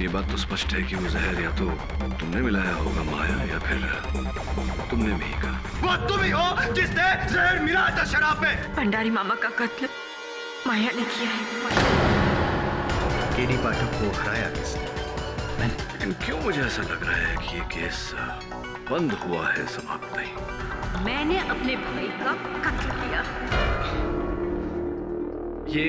ये बात तो स्पष्ट है कि वो जहर या तो तुमने मिलाया होगा माया, या फिर तुमने भी कहा। वो तुम ही हो जिसने जहर मिलाया था शराब में। भंडारी मामा का कत्ल माया ने किया है। केडी पाठक को हराया किसने? लेकिन क्यों मुझे ऐसा लग रहा है कि ये केस बंद हुआ है, समाप्त नहीं। मैंने अपने भाई का कत्ल किया। ये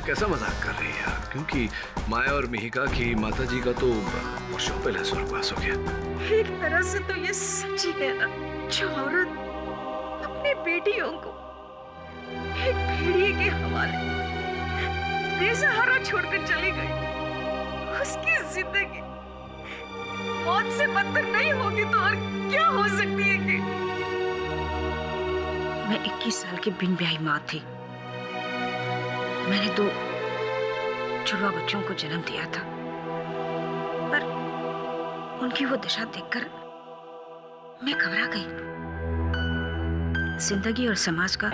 कैसा मजाक कर रही है? क्योंकि माया और मिहिका की माताजी का तो वर्षों पहले स्वर्गवास हो गया। एक तरह से तो ये सच ही है ना, जो औरत अपनी बेटियों को एक भेड़िए के हवाले बेसहारा छोड़कर चली गई, उसकी जिंदगी मौत से बदतर नहीं होगी तो और क्या हो सकती है कि? मैं 21 साल की बिन ब्याही माँ थी। मैंने 2 जुड़वा बच्चों को जन्म दिया था, पर उनकी वो दशा देखकर मैं घबरा गई। जिंदगी और समाज का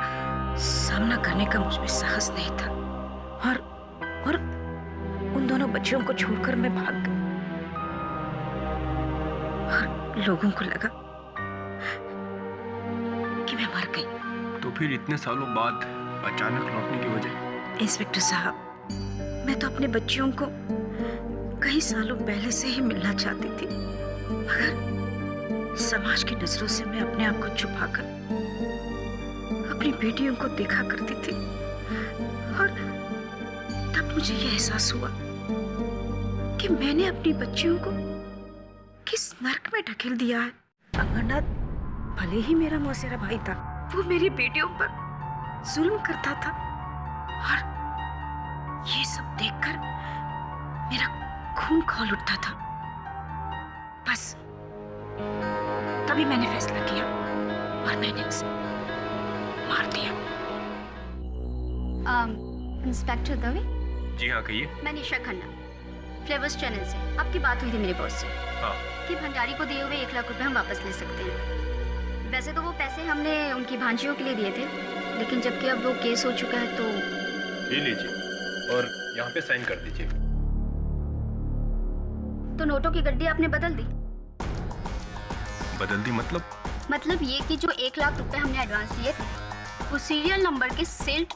सामना करने का मुझ में साहस नहीं था, और उन दोनों बच्चियों को छोड़कर मैं भाग गई। और लोगों को लगा कि मैं मर गई। तो फिर इतने सालों बाद अचानक लौटने की वजह? इंस्पेक्टर साहब, मैं तो अपने बच्चियों को कई सालों पहले से ही मिलना चाहती थी, मगर समाज की नजरों से मैं अपने आप को छुपाकर अपनी बेटियों को देखा करती थी। और तब मुझे यह एहसास हुआ कि मैंने अपनी बच्चियों को किस नर्क में ढकेल दिया है। अमरनाथ भले ही मेरा मौसेरा भाई था, वो मेरी बेटियों पर जुल्म करता था, और ये सब देखकर मेरा खून खौल उठता था। बस तभी मैंने फैसला किया और मैंने उसे मार दिया। इंस्पेक्टर दवे? जी हाँ, कहिए। मैं निशा खन्ना, फ्लेवर्स चैनल से। आपकी बात हुई थी मेरे बॉस से। हाँ। कि भंडारी को दिए हुए 1 लाख रुपए हम वापस ले सकते हैं। वैसे तो वो पैसे हमने उनकी भांजियों के लिए दिए थे, लेकिन जबकि अब वो केस हो चुका है तो ले लीजिए और यहाँ पे साइन कर दीजिए। तो नोटों की गड्डी आपने बदल दी? बदल दी मतलब? मतलब ये कि जो 1 लाख रुपए हमने एडवांस दिए थे वो सीरियल नंबर के सिल्ट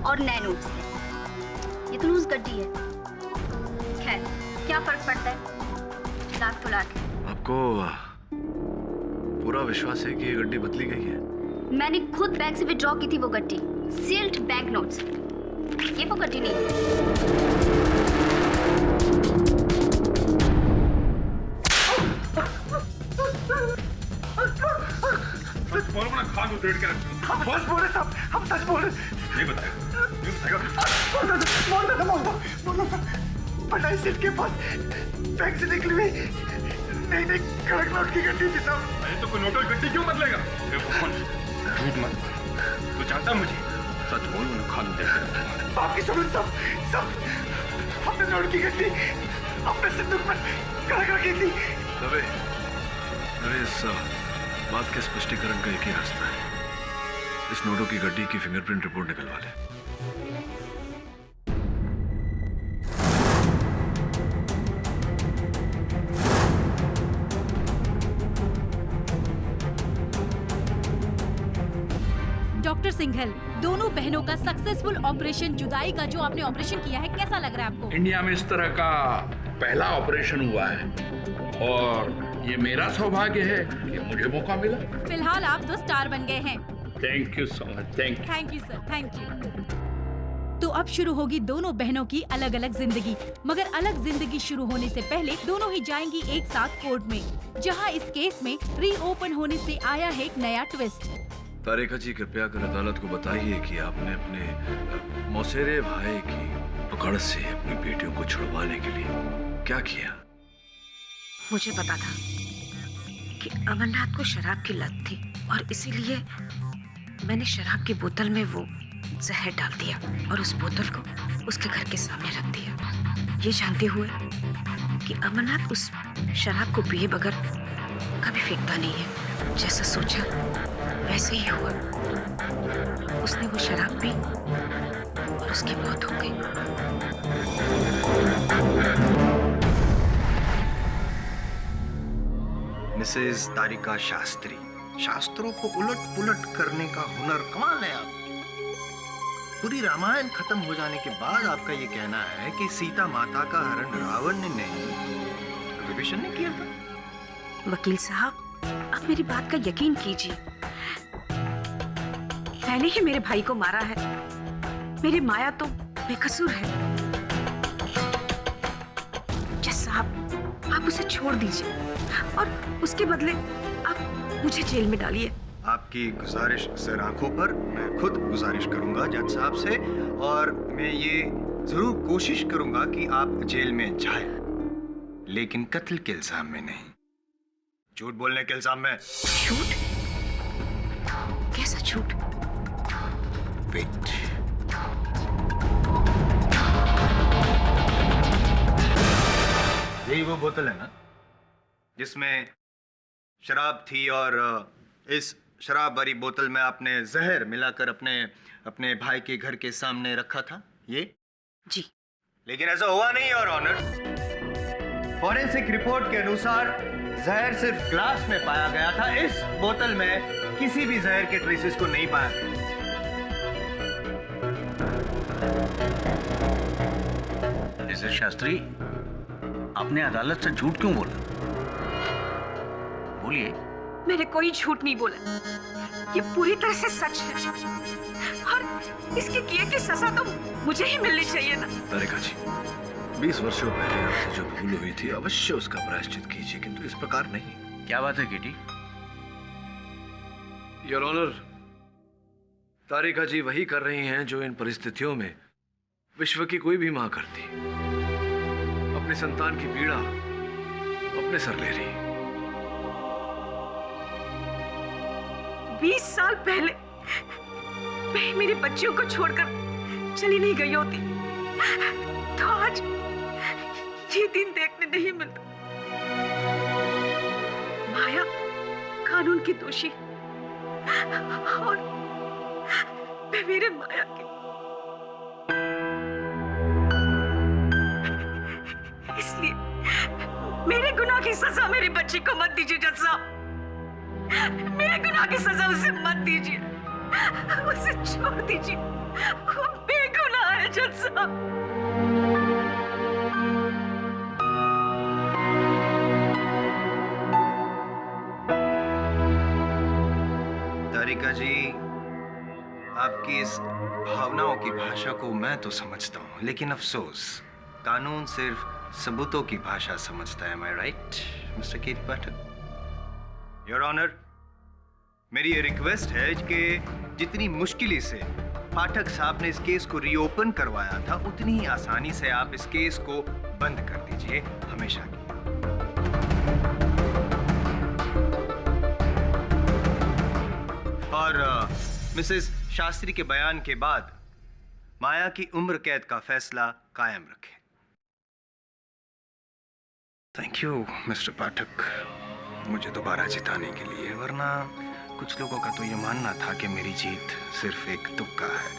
और नए नोट्स थे। ये तो लूज गड्डी है। खैर, क्या फर्क पड़ता है, लाख तो लाख है। आपको पूरा विश्वास है कि ये गड्डी बदली गई है? मैंने खुद बैंक से विड्रॉ की थी वो गड्डी, सील्ड बैंक नोट्स। ये वो गड्डी नहीं है। सच बोलो ना, खान उधेड़ के रखो। बस बोले साहब, हम सच बोल रहे। नहीं बताएगा, नहीं बताएगा। बोलता था। भंडारी सेठ के पास बैंक से निकली हुई नई कड़क नोट की गड्डी थी साहब। अरे तो कोई नोट और गड्डी क्यों बदलेगा? झूठ मत, तू जानता मुझे। सच बोल ना, खान उधेड़ के रखो। आपकी समझ सब हमने नोट की गड्डी अपने सिंदूक में कड़क रखी थी। दवे, इस बात के स्पष्टीकरण का एक ही रास्ता है। इस नोटों की गड्डी की फिंगरप्रिंट रिपोर्ट निकलवा ले। डॉक्टर सिंघल, दोनों बहनों का सक्सेसफुल ऑपरेशन जुदाई का जो आपने ऑपरेशन किया है, कैसा लग रहा है आपको? इंडिया में इस तरह का पहला ऑपरेशन हुआ है और ये मेरा सौभाग्य है कि मुझे मौका मिला। फिलहाल आप तो स्टार बन गए हैं। Thank you so much. Thank you sir, thank you. तो अब शुरू होगी दोनों बहनों की अलग अलग जिंदगी, मगर अलग जिंदगी शुरू होने से पहले दोनों ही जाएंगी एक साथ कोर्ट में, जहां इस केस में रीओपन होने से आया है एक नया ट्विस्ट। तारिका जी, कृपया कर अदालत को बताइए कि आपने अपने मौसेरे भाई की पकड़ से अपनी बेटियों को छुड़वाने के लिए क्या किया? मुझे पता था कि अमरनाथ को शराब की लत थी, और इसीलिए मैंने शराब की बोतल में वो जहर डाल दिया और उस बोतल को उसके घर के सामने रख दिया, ये जानते हुए कि अमरनाथ उस शराब को पिए बगैर कभी फेंकता नहीं है। जैसा सोचा वैसे ही हुआ। उसने वो शराब पी और उसकी मौत हो गई। मिसेस तारिका शास्त्री, शास्त्रों को उलट पुलट करने का हुनर कमाल है आप। पूरी रामायण खत्म हो जाने के बाद आपका ये कहना है कि सीता माता का हरण रावण ने नहीं, विभीषण ने किया था। वकील साहब, आप मेरी बात का यकीन कीजिए। मैंने ही मेरे भाई को मारा है। मेरी माया तो बेकसूर है। जज साहब, आप उसे छोड़ दीजिए और उसके बदले आप मुझे जेल में डालिए। आपकी गुजारिश सर आंखों पर, मैं खुद गुजारिश करूंगा जज साहब से, और मैं ये जरूर कोशिश करूंगा कि आप जेल में जाएं, लेकिन कत्ल के इल्जाम में नहीं, झूठ बोलने के इल्जाम में। झूठ? कैसा झूठ? वेट, यही वो बोतल है ना जिसमें शराब थी, और इस शराब भरी बोतल में आपने जहर मिलाकर अपने भाई के घर के सामने रखा था? ये जी। लेकिन ऐसा हुआ नहीं योर ऑनर। फॉरेंसिक रिपोर्ट के अनुसार जहर सिर्फ ग्लास में पाया गया था, इस बोतल में किसी भी जहर के ट्रेसेस को नहीं पाया गया। मिस्टर शास्त्री, आपने अदालत से झूठ क्यों बोला? बोलिए। मैंने कोई झूठ नहीं बोला। ये पूरी तरह से सच है और इसके किए की सजा तो मुझे ही मिलनी चाहिए ना। तारिका जी, 20 वर्षों पहले आपसे जो भूल हुई थी अवश्य उसका प्रायश्चित कीजिए, किंतु इस प्रकार नहीं। क्या बात है किटी? योर ऑनर, तारिका जी वही कर रही हैं जो इन परिस्थितियों में विश्व की कोई भी मां करती। अपनी संतान की पीड़ा अपने सर ले रही। 20 साल पहले मैं मेरे बच्चियों को छोड़कर चली नहीं गई होती तो आज ये दिन देखने नहीं मिलता। माया कानून की दोषी और मैं मेरे माया की। इसलिए मेरे गुनाह की सजा मेरी बच्ची को मत दीजिए जज साहब। मेरे गुनाह की सजा उसे मत दीजिए, उसे छोड़ दीजिए। वो बेगुनाह है जज साहब। तारिका जी, आपकी इस भावनाओं की भाषा को मैं तो समझता हूं, लेकिन अफसोस कानून सिर्फ सबूतों की भाषा समझता है। Am I right, mister K T Pathak? Your honour, मेरी ये रिक्वेस्ट है कि जितनी मुश्किल से पाठक साहब ने इस केस को रीओपन करवाया था, उतनी ही आसानी से आप इस केस को बंद कर दीजिए हमेशा के। और मिसेस शास्त्री के बयान के बाद माया की उम्र कैद का फैसला कायम रखें। थैंक यू मिस्टर पाठक, मुझे दोबारा जिताने के लिए, वरना कुछ लोगों का तो ये मानना था कि मेरी जीत सिर्फ एक तुक्का है,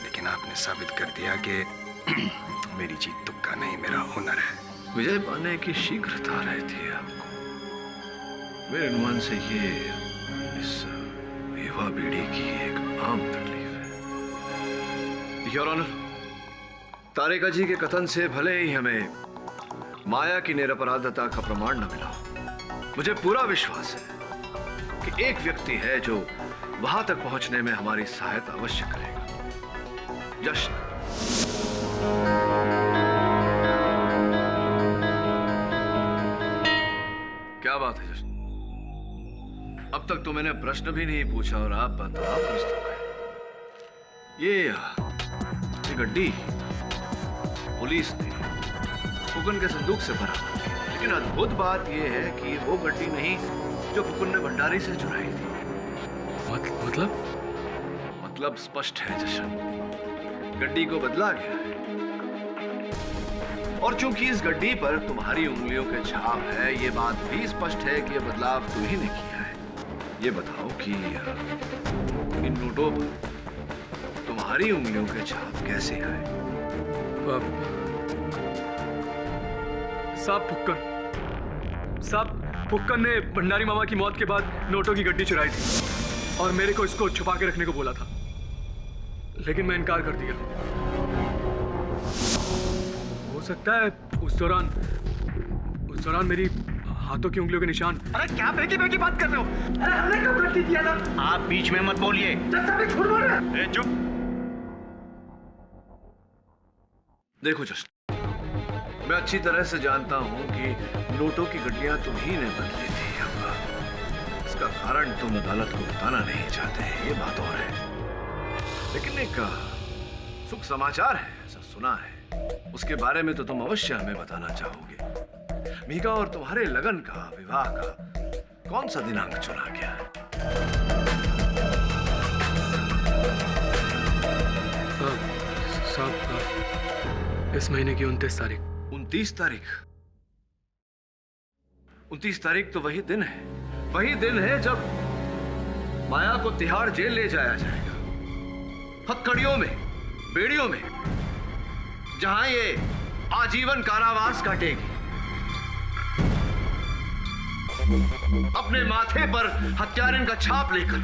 लेकिन आपने साबित कर दिया कि मेरी जीत तुक्का नहीं, मेरा हुनर है। विजय पाने की शीघ्रता रहती है आपको। मेरे अनुमान से ये इस युवा पीढ़ी की एक आम तकलीफ है। योर ऑनर, तारिका जी के कथन से भले ही हमें माया की निरपराधता का प्रमाण न मिला, मुझे पूरा विश्वास है कि एक व्यक्ति है जो वहां तक पहुंचने में हमारी सहायता अवश्य करेगा। जश्न। क्या बात है जश्न? अब तक तो मैंने प्रश्न भी नहीं पूछा और आप प्रश्न हो गए। ये गड्डी पुलिस ने फुकन के संदूक से भरा, लेकिन अद्भुत बात यह है कि वो गड्डी नहीं जो फुकन ने भंडारी से चुराई थी। मतलब स्पष्ट है जशन, गड्डी को बदला गया है। और चूंकि इस गड्डी पर तुम्हारी उंगलियों के छाप है, ये बात भी स्पष्ट है कि यह बदलाव तुम्ही ने किया है। ये बताओ कि इन नोटों पर तुम्हारी उंगलियों के छाप कैसे आए? साहब फुक्कन ने भंडारी मामा की मौत के बाद नोटों की गड्डी चुराई थी और मेरे को इसको छुपा के रखने को बोला था, लेकिन मैं इनकार कर दिया। हो सकता है उस दौरान मेरी हाथों की उंगलियों के निशान। अरे क्या बेकी बात कर रहे हो? अरे हमने कब गलती किया था? आप बीच में मत बोलिए। झूठ बोल रहे हैं। चुप। देखो जस्ट, मैं अच्छी तरह से जानता हूं कि नोटों की गड्डियां तुम्ही ने बदली थी। इसका कारण तुम अदालत को बताना नहीं चाहते, ये बात और है। लेकिन एक सुख समाचार है, ऐसा सुना है, उसके बारे में तो तुम अवश्य हमें बताना चाहोगे। मीका और तुम्हारे लगन का, विवाह का कौन सा दिनांक चुना गया है? साहब, इस महीने की 29 तारीख। 29 तारीख? 29 तारीख तो वही दिन है, वही दिन है जब माया को तिहाड़ जेल ले जाया जाएगा, हथकड़ियों में, बेड़ियों में, जहां ये आजीवन कारावास काटेगी। अपने माथे पर हत्यारिन का छाप लेकर।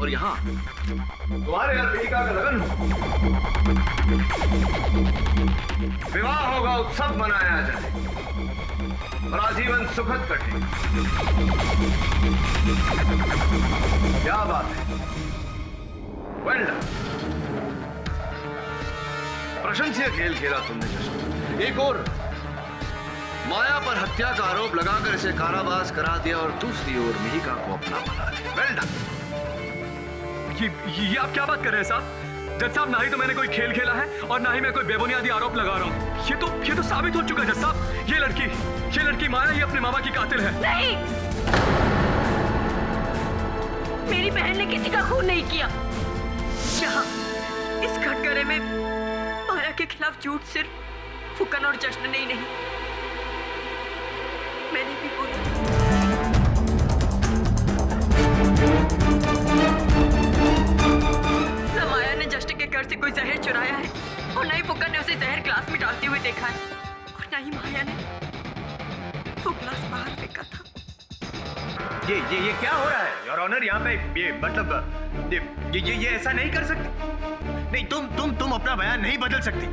और यहां तुम्हारे और मीका का लगन, विवाह होगा, उत्सव मनाया जाए और आजीवन सुखद कटे। क्या बात है, वेल डन, प्रशंसनीय खेल खेला तुमने जस्ट। एक और माया पर हत्या का आरोप लगाकर इसे कारावास करा दिया और दूसरी ओर मिहिका को अपना बना लिया। Well done. ये आप क्या बात कर रहे हैं साहब? जज साहब, ना ही तो मैंने कोई खेल खेला है और ना ही मैं कोई बेबुनियादी आरोप लगा रहा हूँ। ये तो साबित हो चुका है जज साहब। ये लड़की माया ही अपने मामा की कातिल है। नहीं, मेरी बहन ने किसी का खून नहीं किया। यहाँ इस घटघरे में माया के खिलाफ झूठ सिर्फ फुकन और जश्न ने ही नहीं, मैंने भी बोला। ना माया ने जश्न के घर से कोई जहर चुराया है और ना ही फुकन ने उसे जहर ग्लास में डालते हुए देखा है, और ना ही माया ने वो ग्लास बाहर फेंका था। ये क्या हो रहा है योर ऑनर? यहाँ पे ये मतलब ये ऐसा नहीं कर सकती। नहीं, तुम अपना बयान नहीं बदल सकती।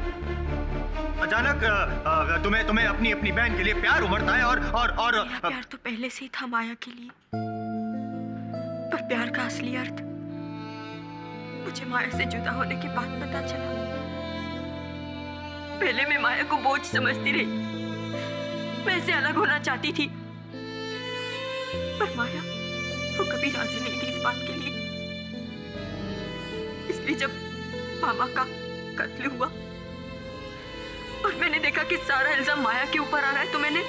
अचानक तुम्हें अपनी बहन के लिए प्यार उमड़ता है और प्यार तो पहले से ही था माया के लिए, पर प्यार का असली अर्थ मुझे माया से जुदा होने के बाद पता चला। पहले मैं माया को बोझ समझती रही, मैं इससे अलग होना चाहती थी, पर माया वो कभी राजी नहीं थी इस बात के लिए। इसलिए जब मामा का कत्ल हुआ और मैंने देखा कि सारा इल्जाम माया के ऊपर आ रहा है, तो मैंने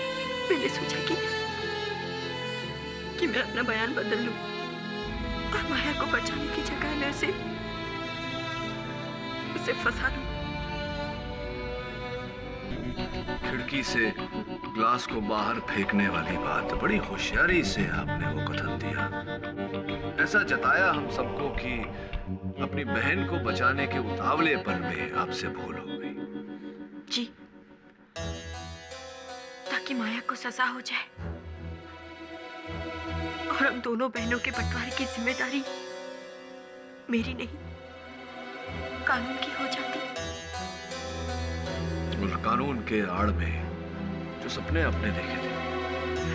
सोचा कि मैं अपना बयान बदल लूं और माया को बचाने की जगह मैं उसे फंसा दूं। खिड़की से ग्लास को बाहर फेंकने वाली बात बड़ी होशियारी से आपने वो कथन दिया। ऐसा जताया हम सबको कि अपनी बहन को बचाने के उतावलेपन में आपसे भूल हो गई। जी, ताकि माया को सजा हो जाए और हम दोनों बहनों के बंटवारे की जिम्मेदारी मेरी नहीं, कानून की हो जाती। और कानून के आड़ में जो सपने आपने देखे थे,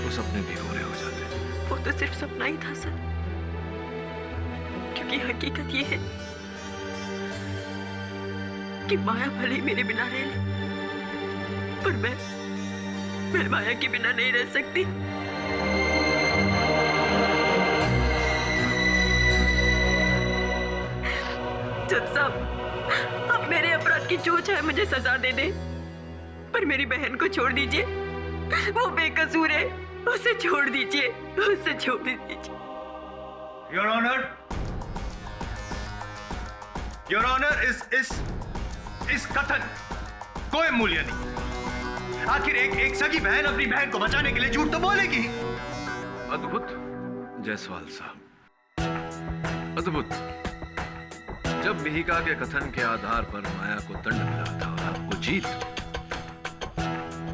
वो सपने भी पूरे हो जाते। वो तो सिर्फ सपना ही था सर, क्योंकि हकीकत ये है कि माया भले ही मेरे बिना रह ले, पर मैं माया के बिना नहीं रह सकती। जज साहब, अब मेरे अपराध की जो चाहे मुझे सजा दे दे, पर मेरी बहन को छोड़ दीजिए। वो बेकसूर है, उसे छोड़ दीजिए, उसे छोड़ दीजिए। योर ऑनर, इस कथन कोई मूल्य नहीं। आखिर एक सगी बहन अपनी बहन को बचाने के लिए झूठ तो बोलेगी। अद्भुत जायसवाल साहब, अद्भुत। जब मिहिका के कथन के आधार पर माया को दंड मिला था और आपको जीत,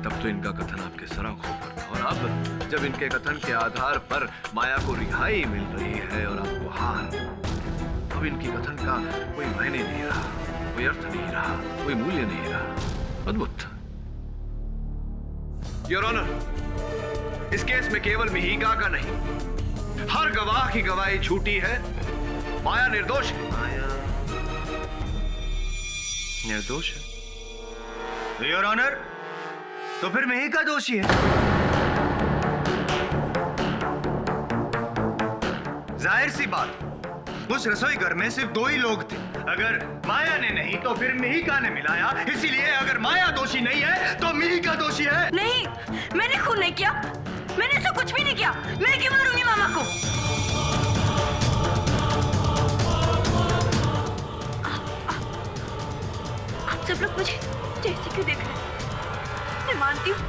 तब तो इनका कथन आपके सराखों पर था। और अब जब इनके कथन के आधार पर माया को रिहाई मिल रही है और आपको हार, अब इनकी कथन का कोई मायने नहीं रहा, कोई अर्थ नहीं रहा, कोई मूल्य नहीं रहा। अद्भुत। योर ऑनर, इस केस में केवल मिहिका का नहीं, हर गवाह की गवाही झूठी है। माया निर्दोष है। माया निर्दोष है? योर ऑनर, तो फिर मिहिका दोषी है। जाहिर सी बात, उस रसोई घर में सिर्फ 2 ही लोग थे। अगर माया ने नहीं तो फिर मिहिका ने मिलाया। इसीलिए अगर माया दोषी नहीं है तो मिहिका दोषी है। नहीं, मैंने खून नहीं किया, मैंने ऐसा कुछ भी नहीं किया। मैं क्यों मारूंगी मामा को? आप सब लोग मुझे जैसे क्यों देख रहे हैं? मैं मानती हूँ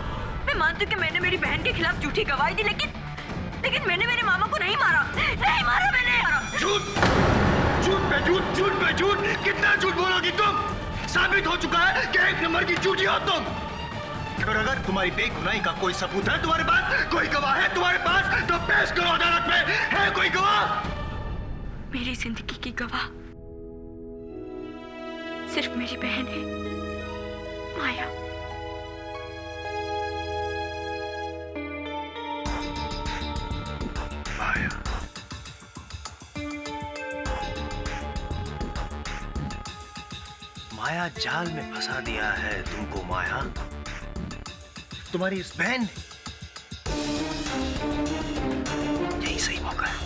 कि मैंने मेरी बहन के खिलाफ झूठी गवाही दी, लेकिन मैंने मेरे मामा को नहीं मारा। नहीं मारा मैंने। झूठ, झूठ पे झूठ, झूठ पे झूठ। कितना झूठ बोलोगी तुम? साबित हो चुका है कि 1 नंबर की झूठी हो तुम। और अगर तुम्हारी बेगुनाही का कोई सबूत है तुम्हारे पास, कोई गवाह है तुम्हारे पास, तो पेश करो अदालत में। है कोई गवाह? मेरी जिंदगी की गवाह सिर्फ मेरी बहन है, माया। माया, माया जाल में फंसा दिया है तुमको माया, तुम्हारी इस बहन ने। यही सही मौका है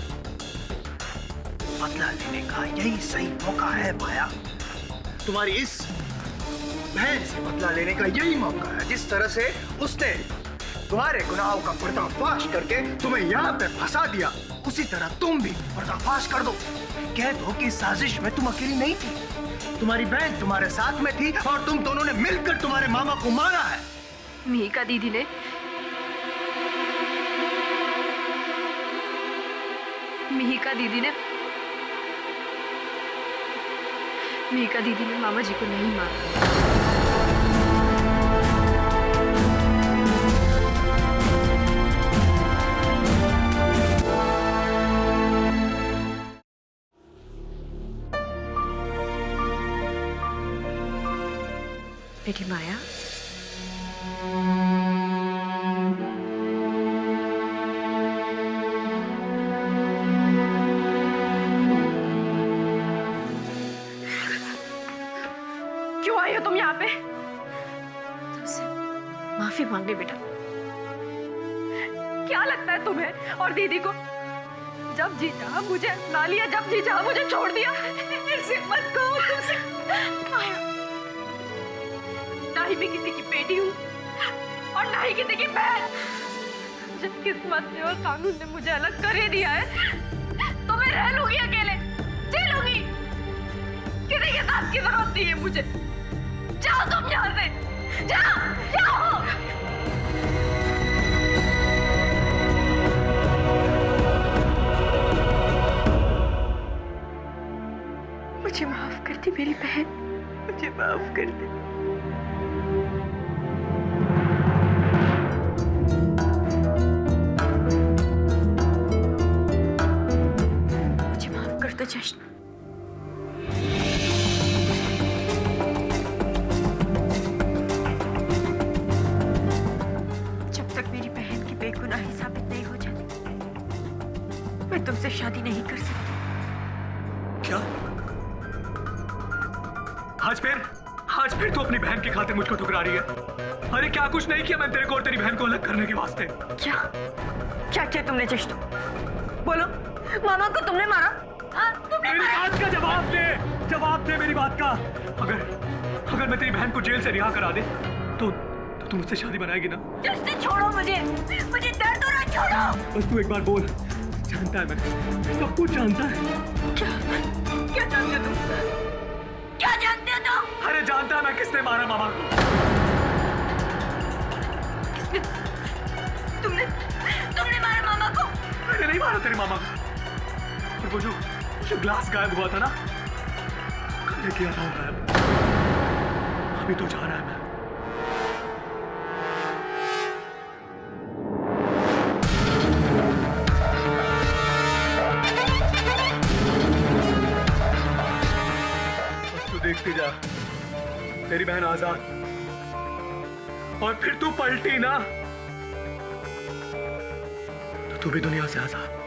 बदला लेने का, यही सही मौका है माया। तुम्हारी इस बहन से बदला लेने का यही मौका है। जिस तरह से उसने तुम्हारे गुनाहों का पर्दाफाश करके तुम्हें यहाँ पे फंसा दिया, उसी तरह तुम भी पर्दाफाश कर दो। कह दो कि इस साजिश में तुम अकेली नहीं थी, तुम्हारी बहन तुम्हारे साथ में थी और तुम दोनों ने मिलकर तुम्हारे मामा को मारा है। मिहिका दीदी ने मामा जी को नहीं मारा। बेटी माया, क्यों आई हो तुम यहाँ पे? तुमसे माफी मांगने बेटा। क्या लगता है तुम्हें और दीदी को? जब जी चाहा मुझे अपना लिया, जब जी चाहा मुझे छोड़ दिया। ऐसे मत कहो तुमसे। ना ही मैं किसी की बेटी हूँ और ना ही किसी की बहन। जब किस्मत ने और कानून ने मुझे अलग कर ही दिया है, तो मैं रह लूंगी अकेले, जी लूंगी। किसी के साथ की जरूरत नहीं है मुझे। जाओ तुम यहाँ से, जाओ, जाओ। मुझे माफ कर दी मेरी बहन, मुझे माफ कर दे। मुझे माफ कर दो जश्न। जब तक मेरी बहन की बेगुनाही साबित नहीं हो जाती, मैं तुमसे शादी नहीं कर सकती। क्या? आज फिर तू अपनी बहन के खाते मुझको ठुकरा रही है? अरे क्या कुछ नहीं किया मैंने तेरे को और तेरी बहन को अलग करने के वास्ते। क्या क्या किया तुमने जश्न? बोलो, मामा को तुमने मारा? तुमने मेरी बात का जवाब दे मेरी बात का। अगर मैं तेरी बहन को जेल से रिहा करा दे तो तू मुझसे शादी बनाएगी ना? जश्न छोड़ो मुझे दर्द हो रहा है, छोड़ो। बस तू एक बार बोल। जानता है मैं सब कुछ जानता है। क्या जानते हो तुम? क्या जानते हो तुम? अरे जानता है मैं किसने मारा मामा को। किसने? तुमने मारा मामा को? मैंने नहीं मारा तेरे मामा को। और वो जो ग्लास गायब हुआ था ना, आपने किया था मैं अभी तो जाना है मैं। बस तू देखती जा, तेरी बहन आजाद, और फिर तू पलटी ना तो तू भी दुनिया से आजाद।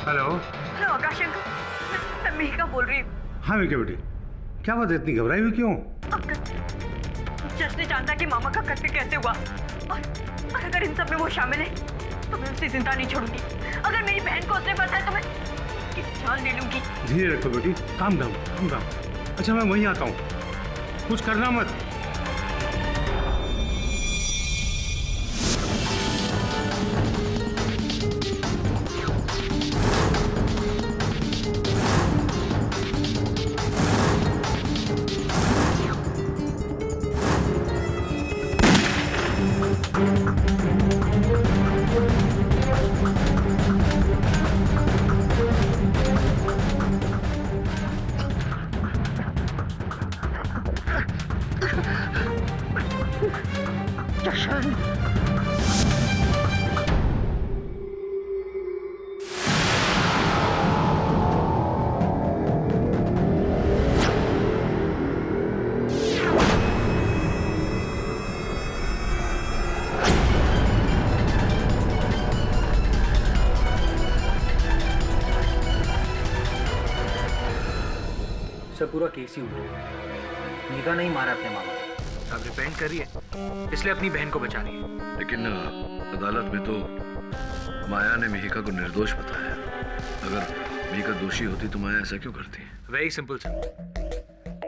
हेलो हेलो आकाश अंकल, मैं मेहिका बोल रही हूँ। हाँ मिका बेटी, क्या बात है, इतनी घबराई हुई क्यों? जश्न जानता कि मामा का कत्ल कैसे हुआ, और अगर इन सब में वो शामिल है तो मैं उसे जिंदा नहीं छोड़ूंगी। अगर मेरी बहन को उसने फंसाया तो मैं उसकी जान ले लूंगी। धीरे रखो बेटी, काम डाउन काम डाउन। अच्छा मैं वहीं आता हूँ, कुछ करना मत। सर पूरा केस ही उल्टा। मेघा नहीं मारा अपने मामा को, अब रिपेंट कर रही है, इसलिए अपनी बहन को बचा रही है। लेकिन अदालत में तो माया ने मेहिका को निर्दोष बताया। अगर मेहिका दोषी होती तो माया ऐसा क्यों करती? वेरी सिंपल सर,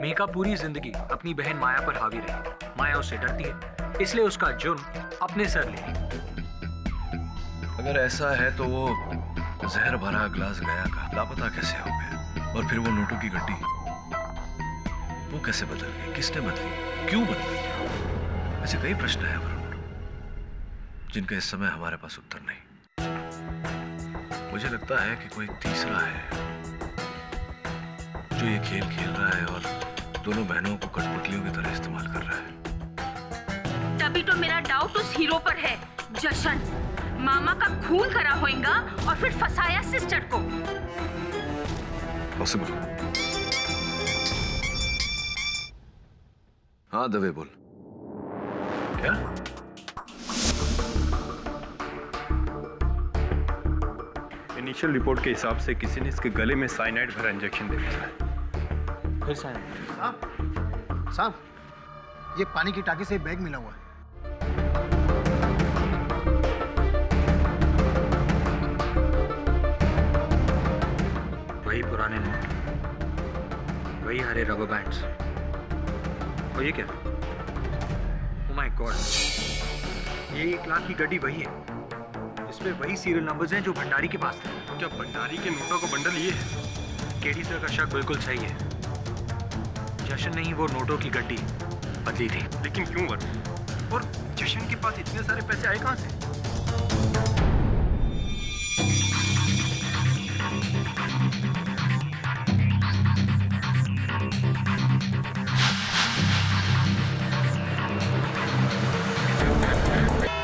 मेघा पूरी जिंदगी अपनी बहन माया पर हावी रही। माया उससे डरती है, इसलिए उसका जुर्म अपने सर ले। अगर ऐसा है तो वो जहर भरा ग्लास गया का लापता कैसे हो गया? और फिर वो नोटों की गड्डी वो कैसे बदल गई? किसने बदली? क्यों बदली? ऐसे कई प्रश्न हैं वरुण, जिनका इस समय हमारे पास उत्तर नहीं। मुझे लगता है कि कोई तीसरा है जो ये खेल खेल रहा है और दोनों बहनों को कठपुतलियों की तरह इस्तेमाल कर रहा है। तभी तो मेरा डाउट उस हीरो पर है। जशन मामा का खून करा होएगा और फिर फंसाया सिस्टर को। पॉसिबल। हाँ दवे बोल। क्या? इनिशियल रिपोर्ट के हिसाब से किसी ने इसके गले में साइनाइड भरा इंजेक्शन दे दिया है। फिर साइनाइड? साहब, ये पानी की टाकी से बैग मिला हुआ है। वही पुराने नोट, वही हरे रबर बैंड्स। और ये क्या? ओह माय गॉड, ये 1 लाख की गड्डी वही है, इसमें वही सीरियल नंबर्स हैं जो भंडारी के पास थे। तो क्या भंडारी के नोटों का बंडल ये है? केडी सर का शक बिल्कुल सही है। जशन ने ही वो नोटों की गड्डी बदली थी। लेकिन क्यों वरुण? और जशन के पास इतने सारे पैसे आए कहाँ से?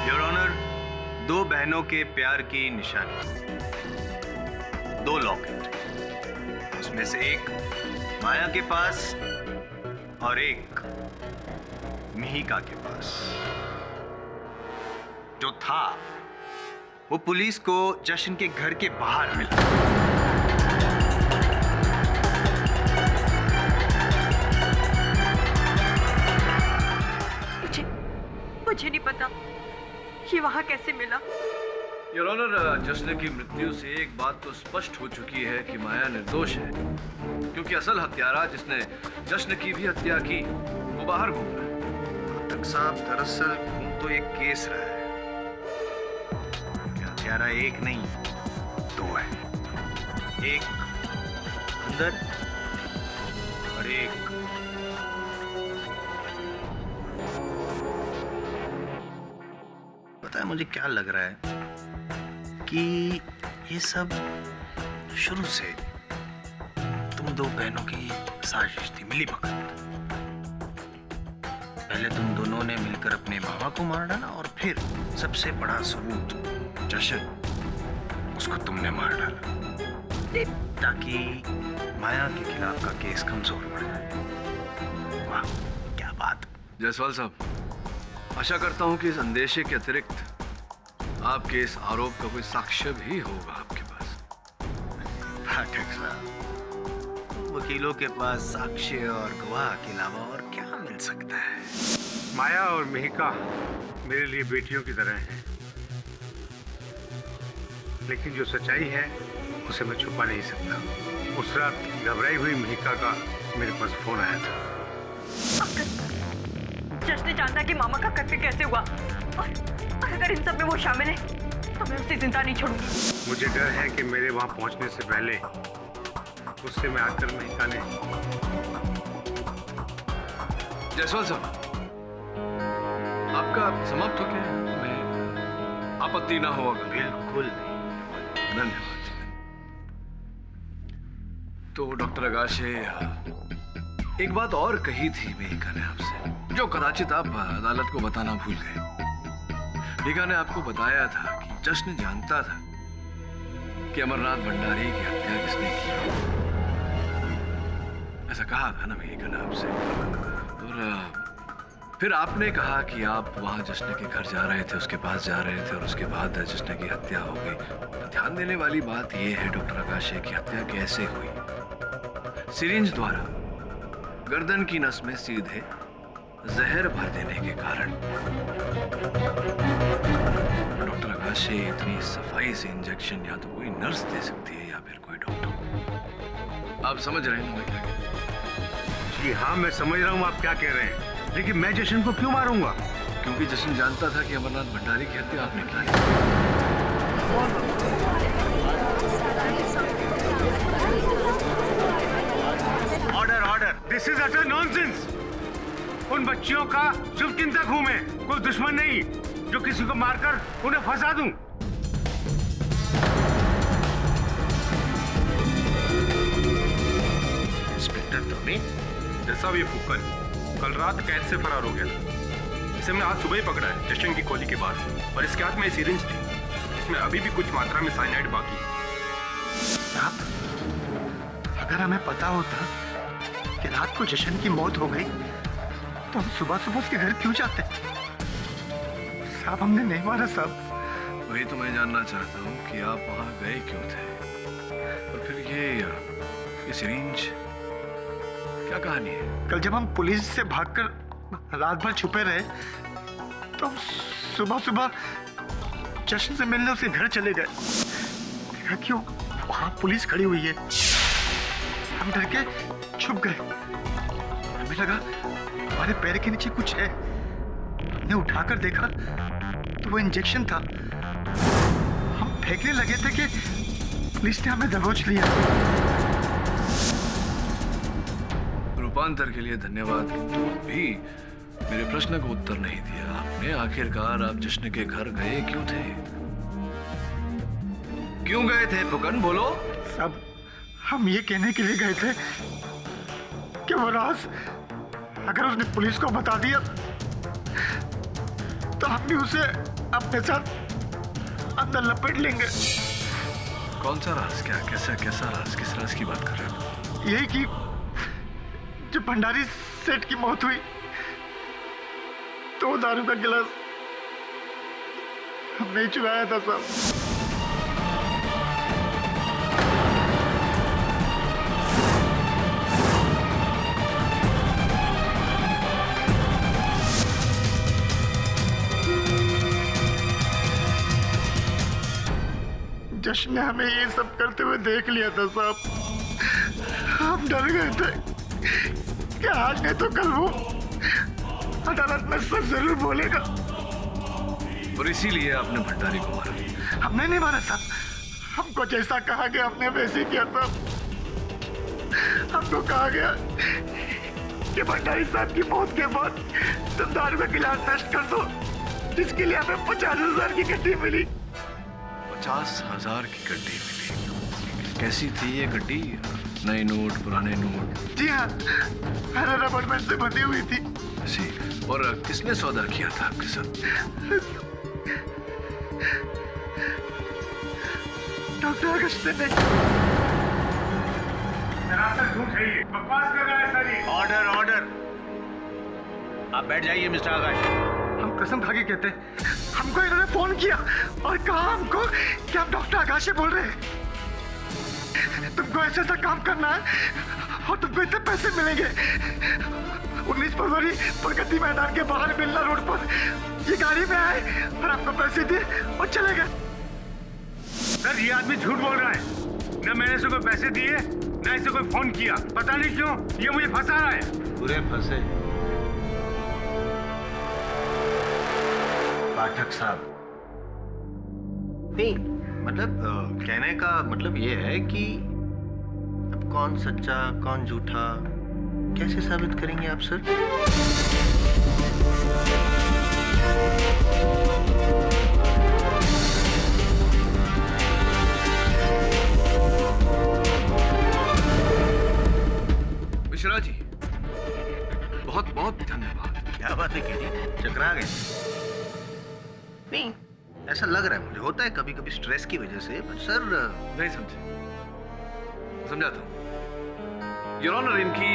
योर ऑनर, 2 बहनों के प्यार की निशानी, 2 लॉकेट, उसमें से एक माया के पास और एक मिहिका के पास। जो था वो पुलिस को जशन के घर के बाहर मिला। मुझे नहीं पता ये वहां कैसे मिला। योर ऑनर, जश्न की मृत्यु से एक बात तो स्पष्ट हो चुकी है कि माया निर्दोष है, क्योंकि असल हत्यारा जिसने जश्न की भी हत्या की वो बाहर घूम रहा है। तक साहब, दरअसल खून तो एक केस रहा है। हत्यारा एक नहीं 2 है, एक अंदर और एक पता है मुझे क्या लग रहा है कि ये सब शुरू से तुम दो बहनों की साजिश थी, मिली भगत। पहले तुम दोनों ने मिलकर अपने मामा को मार डाला और फिर सबसे बड़ा सबूत जशन, उसको तुमने मार डाला ताकि माया के खिलाफ का केस कमजोर पड़ जाए। वाह क्या बात। जायसवाल साहब, आशा करता हूं कि इस अंदेशे के अतिरिक्त आपके इस आरोप का कोई साक्ष्य भी होगा आपके पास। पाठक साहब, वकीलों के पास साक्ष्य और गवाह के अलावा और क्या मिल सकता है? माया और मिहिका मेरे लिए बेटियों की तरह हैं, लेकिन जो सच्चाई है उसे मैं छुपा नहीं सकता। उस रात घबराई हुई मिहिका का मेरे पास फोन आया था। जश्न जानता कि मामा का कत्ल कैसे हुआ, और अगर इन सब में वो शामिल है तो मैं उसे जिंदा नहीं छोड़ूंगी। मुझे डर है कि मेरे वहां पहुंचने से पहले उससे में आकर मिहिका ने। जायसवाल साहब, आपका समाप्त हो गया? मैं आपत्ति ना हो अगर? बिल्कुल नहीं। धन्यवाद। तो डॉक्टर आगाशे, एक बात और कही थी मिहिका ने आपसे, जो कदाचित आप अदालत को बताना भूल गए। मिहिका ने आपको बताया था कि जश्न जानता था कि अमरनाथ भंडारी की हत्या किसने की। ऐसा कहा था ना मिहिका ने आपसे। और फिर आपने कहा कि आप वहां जश्न के घर जा रहे थे, उसके पास जा रहे थे, और उसके बाद जश्न की हत्या हो गई। ध्यान देने वाली बात यह है डॉक्टर आगाशे की हत्या कैसे हुई। सिरिंज द्वारा गर्दन की नस में सीधे जहर भर देने के कारण। डॉक्टर आगाशे, इतनी सफाई से इंजेक्शन या तो कोई नर्स दे सकती है या फिर कोई डॉक्टर। आप समझ रहे हैं ना? जी हाँ, मैं समझ रहा हूँ आप क्या कह रहे हैं, लेकिन मैं जशन को क्यों मारूंगा? क्योंकि जशन जानता था कि अमरनाथ भंडारी की हत्या आपने की है। Order order, this is utter nonsense. उन बच्चियों का शुभ चिंतक हूं मैं, कोई दुश्मन नहीं जो किसी को मारकर उन्हें फंसा दूं। इंस्पेक्टर तुम्हें जैसा ये फुक्कन कल रात कैद से फरार हो गया था। इसे हमने आज सुबह ही पकड़ा है जशन की गोली के बाद, और इसके हाथ में सिरिंज थी, इसमें अभी भी कुछ मात्रा में साइनाइड बाकी है। साहब, अगर हमें पता होता कि रात को जशन की मौत हो गई तो हम सुबह सुबह उसके घर क्यों जाते? साहब, हमने नहीं मारा साहब। वही तो मैं जानना चाहता हूँ कि आप वहां गए क्यों थे, और फिर ये सिरिंज क्या कहानी है? कल जब हम पुलिस से भागकर रात भर छुपे रहे तो हम सुबह सुबह जशन से मिलने उसके घर चले गए। देखा क्यों वहां पुलिस खड़ी हुई है, हम डर के छुप गए। हमें लगा हमारे पैर के नीचे कुछ है। हमने उठाकर देखा तो वो इंजेक्शन था। हम फेंकने लगे थे कि पुलिस ने हमें दबोच लिया। रूपांतर के लिए धन्यवाद, किंतु भी मेरे प्रश्न को उत्तर नहीं दिया आपने। आखिरकार आप जश्न के घर गए क्यों थे? क्यों गए थे फुकन, बोलो। सब हम ये कहने के लिए गए थे कि वो राज अगर उसने पुलिस को बता दिया तो हम भी उसे अपने साथ अंदर लपेट लेंगे। कौन सा राज? क्या कैसा राज? किस राज की बात कर रहे हो? यही कि जब भंडारी सेठ की मौत हुई तो दारू का गिलास हमने ही चुराया था साहब। जश्न ने हमें ये सब करते हुए देख लिया था साहब। हम डर गए थे कि आज नहीं तो कल वो अदालत में सच जरूर बोलेगा, और इसीलिए आपने भंडारी को मारा? हमने नहीं मारा साहब, हमको जैसा कहा गया हमने वैसे ही किया साहब। हमको कहा गया कि भंडारी साहब की मौत के बाद तुम दारू का गिलास नष्ट कर दो, जिसके लिए हमें 50,000 की गड्डी मिली। 50,000 की गड्डी मिली? कैसी थी ये गड्डी? नए नोट, पुराने नोट? जी हाँ, हरा रबर बैंड से बंधी हुई थी। जी, और किसने सौदा किया था आपके साथ? डॉक्टर अगस्त्य ने। सरासर झूठ है ये, बकवास कर रहा है सारी। Order order. आप बैठ जाइए मिस्टर आकाश। हम कसम खा के कहते हैं, हमको इन्होंने फोन किया और कहा हमको कि आप डॉक्टर आकाश से बोल रहे हैं, तुमको ऐसा ऐसा काम करना है और तुमको इतने पैसे मिलेंगे। 19 फरवरी प्रगति मैदान के बाहर बिल्ला रोड पर ये गाड़ी में आए और आपको पैसे दिए और चले गए। सर ये आदमी झूठ बोल रहा है, न मैंने इसे कोई पैसे दिए न इसे कोई फोन किया। पता नहीं क्यों ये मुझे फंसा रहा है। पूरे फंसे। पाठक साहब, नहीं मतलब कहने का मतलब ये है कि अब कौन सच्चा कौन झूठा कैसे साबित करेंगे आप सर? मिश्रा जी, बहुत बहुत धन्यवाद। क्या बात है केडी, चकरा गए? नहीं, ऐसा लग रहा है मुझे, होता है कभी कभी स्ट्रेस की वजह से, बट सर नहीं समझे। समझाता हूं। योर ऑनर, इनकी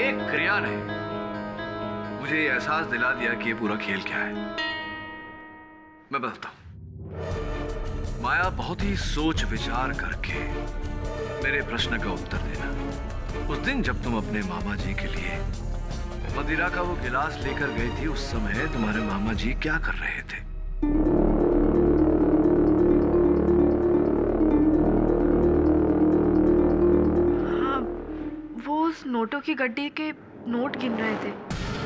एक क्रिया ने मुझे ये एहसास दिला दिया कि ये पूरा खेल क्या है। मैं बताता हूं। माया, बहुत ही सोच विचार करके मेरे प्रश्न का उत्तर देना। उस दिन जब तुम अपने मामा जी के लिए मदिरा का वो गिलास लेकर गई थी, उस समय तुम्हारे मामा जी क्या कर रहे थे? हाँ, वो उस नोटों की गड्डी के नोट गिन रहे थे।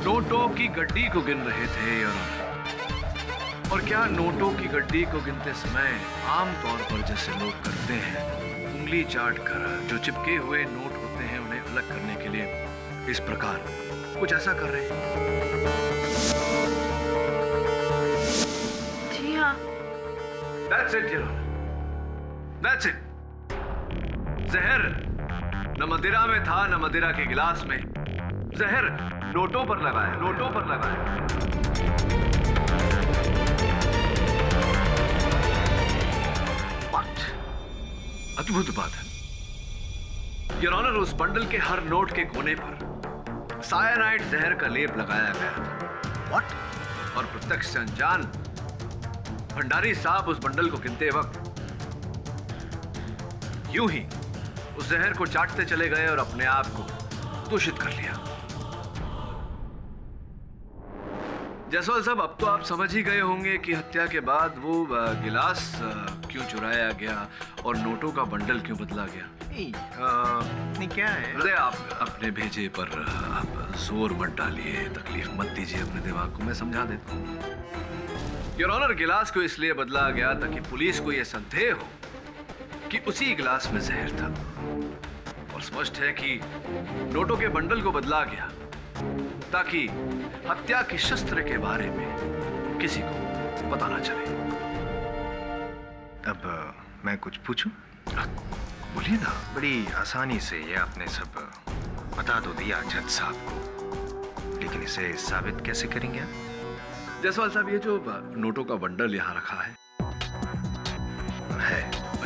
नोटों की गड्डी को गिन रहे थे योर ऑनर। और क्या नोटों की गड्डी को गिनते समय आम तौर पर जैसे लोग करते हैं, उंगली चाट कर जो चिपके हुए नोट होते हैं उन्हें अलग करने के लिए इस प्रकार कुछ ऐसा कर रहे हैं? जी हाँ। That's it, your honor. That's it. जहर न मदिरा में था न मदिरा के गिलास में। जहर नोटों पर लगाया, नोटों पर लगाया। What? अद्भुत बात है। योर ऑनर, उस बंडल के हर नोट के कोने पर साइनाइड जहर का लेप लगाया गया था। What? और प्रत्यक्ष से अनजान भंडारी साहब उस बंडल को गिनते वक्त यूं ही उस जहर को चाटते चले गए और अपने आप को दूषित कर लिया। जसवाल साहब, अब तो आप समझ ही गए होंगे कि हत्या के बाद वो गिलास क्यों चुराया गया और नोटों का बंडल क्यों बदला गया। नहीं क्या है हृदय, आप अपने भेजे पर आप जोर मत डालिए, तकलीफ मत दीजिए अपने दिमाग को, मैं समझा देता हूँ। योर ऑनर, गिलास को इसलिए बदला गया ताकि पुलिस को यह संदेह हो कि उसी गिलास में जहर था, और स्पष्ट है कि नोटों के बंडल को बदला गया ताकि हत्या के शस्त्र के बारे में किसी को पता ना चले। अब मैं कुछ पूछूं? बोलिए ना। बड़ी आसानी से ये आपने सब बता तो दिया जज साहब को, लेकिन इसे साबित कैसे करेंगे आप? जसवाल साहब, ये जो नोटों का बंडल यहाँ रखा है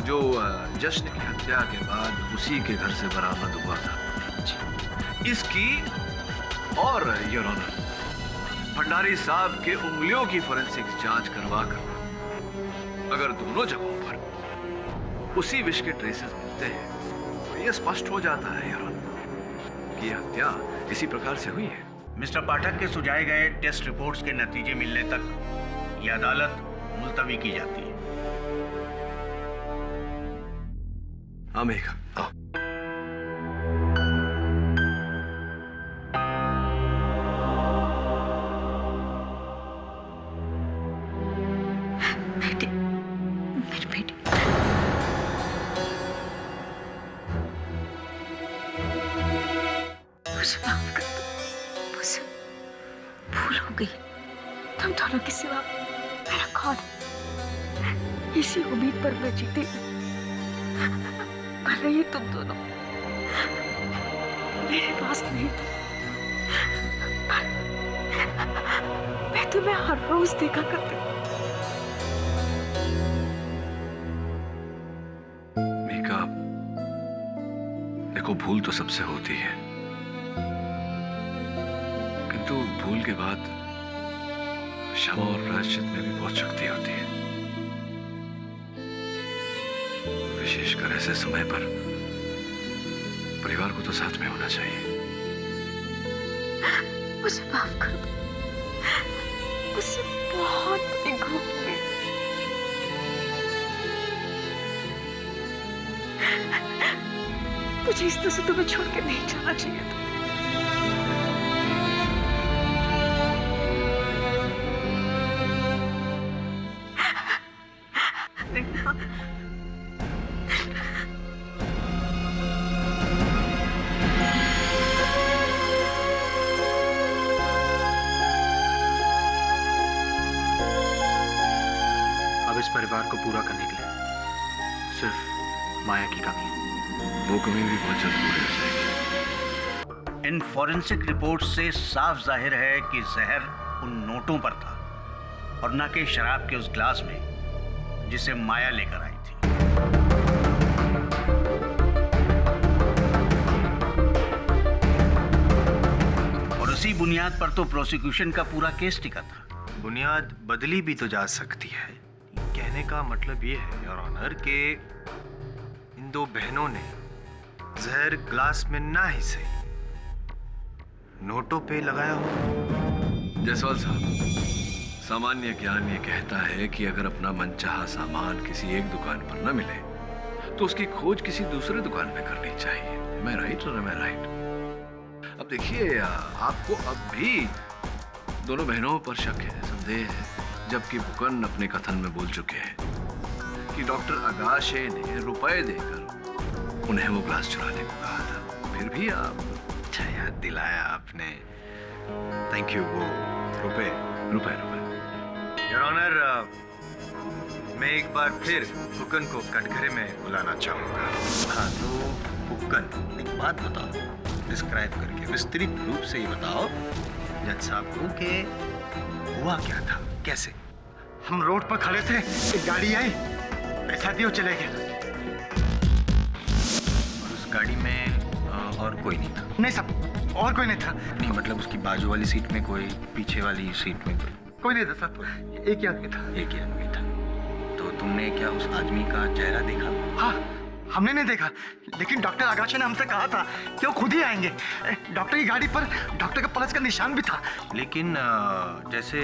जो जश्न की हत्या के बाद उसी के घर से बरामद हुआ था, इसकी और योर ऑनर भंडारी साहब के उंगलियों की फोरेंसिक जांच करवा कर अगर दोनों जगहों पर उसी विष के ट्रेसेस मिलते हैं तो यह स्पष्ट हो जाता है योर ऑनर कि यह हत्या इसी प्रकार से हुई है। मिस्टर पाठक के सुझाए गए टेस्ट रिपोर्ट्स के नतीजे मिलने तक यह अदालत मुलतवी की जाती है। मेघा, आओ। बेटी, मेरी बेटी। मुझे माफ कर दो, मुझसे भूल हो गई। तुम दोनों के सिवा मेरा कौन? इसी उम्मीद पर मैं जीती पर रही तुम दोनों मेरे पास नहीं थे। पर मैं तुम्हें हर रोज देखा करती। मीका, देखो भूल तो सबसे होती है, किंतु भूल के बाद क्षमा और प्रायश्चित में भी बहुत शक्ति होती है। विशेषकर ऐसे समय पर परिवार को तो साथ में होना चाहिए। मुझे माफ कर दो, मुझसे बहुत बड़ी गलती हुई। मुझे इस तरह से तुम्हें छोड़ के नहीं जाना चाहिए था। अब इस परिवार को पूरा करने के लिए सिर्फ माया की कमी है। वो कमी भी बहुत जल्द पूरी हो जाएगी। इन फॉरेंसिक रिपोर्ट से साफ जाहिर है कि जहर उन नोटों पर था और न कि शराब के उस ग्लास में जिसे माया लेकर आई थी। और उसी बुनियाद पर तो प्रोसिक्यूशन का पूरा केस टिका था। बुनियाद बदली भी तो जा सकती है। कहने का मतलब ये है योर ऑनर के इन दो बहनों ने जहर ग्लास में ना ही सही नोटों पे लगाया हो। जायसवाल साहब, सामान्य ज्ञान ये कहता है कि अगर अपना मनचाहा सामान किसी एक दुकान पर न मिले तो उसकी खोज किसी दूसरे दुकान पे करनी चाहिए। मैं राइट और मैं राइट? अब देखिए, आपको अब भी दोनों बहनों पर शक है, संदेह है, जबकि फुकन अपने कथन में बोल चुके हैं कि डॉक्टर अगाशे ने रुपए देकर उन्हें वो ग्लास चुराने को कहा था। फिर भी आप अच्छा याद दिलाया आपने, थैंक यू। वो रुपए रुपए रुपए योर ऑनर, मैं एक बार फिर फुकन को कटघरे में बुलाना चाहूंगा। हाँ तो फुकन, एक बात बताओ, डिस्क्राइब करके विस्तृत रूप से ही बताओ जज साहब को कि हुआ क्या था, कैसे? हम रोड पर खड़े थे, एक गाड़ी आई, पैसा दियो, चले गए। उस गाड़ी में और कोई नहीं था? नहीं साहब, और कोई नहीं था। नहीं मतलब उसकी बाजू वाली सीट में कोई, पीछे वाली सीट में कोई नहीं था साहब, एक ही आदमी था। एक ही आदमी था। तो तुमने क्या उस आदमी का चेहरा देखा? हाँ, हमने नहीं देखा, लेकिन डॉक्टर आगाशे ने हमसे कहा था कि वो खुद ही आएंगे। डॉक्टर की गाड़ी पर डॉक्टर का पल्स का निशान भी था। लेकिन जैसे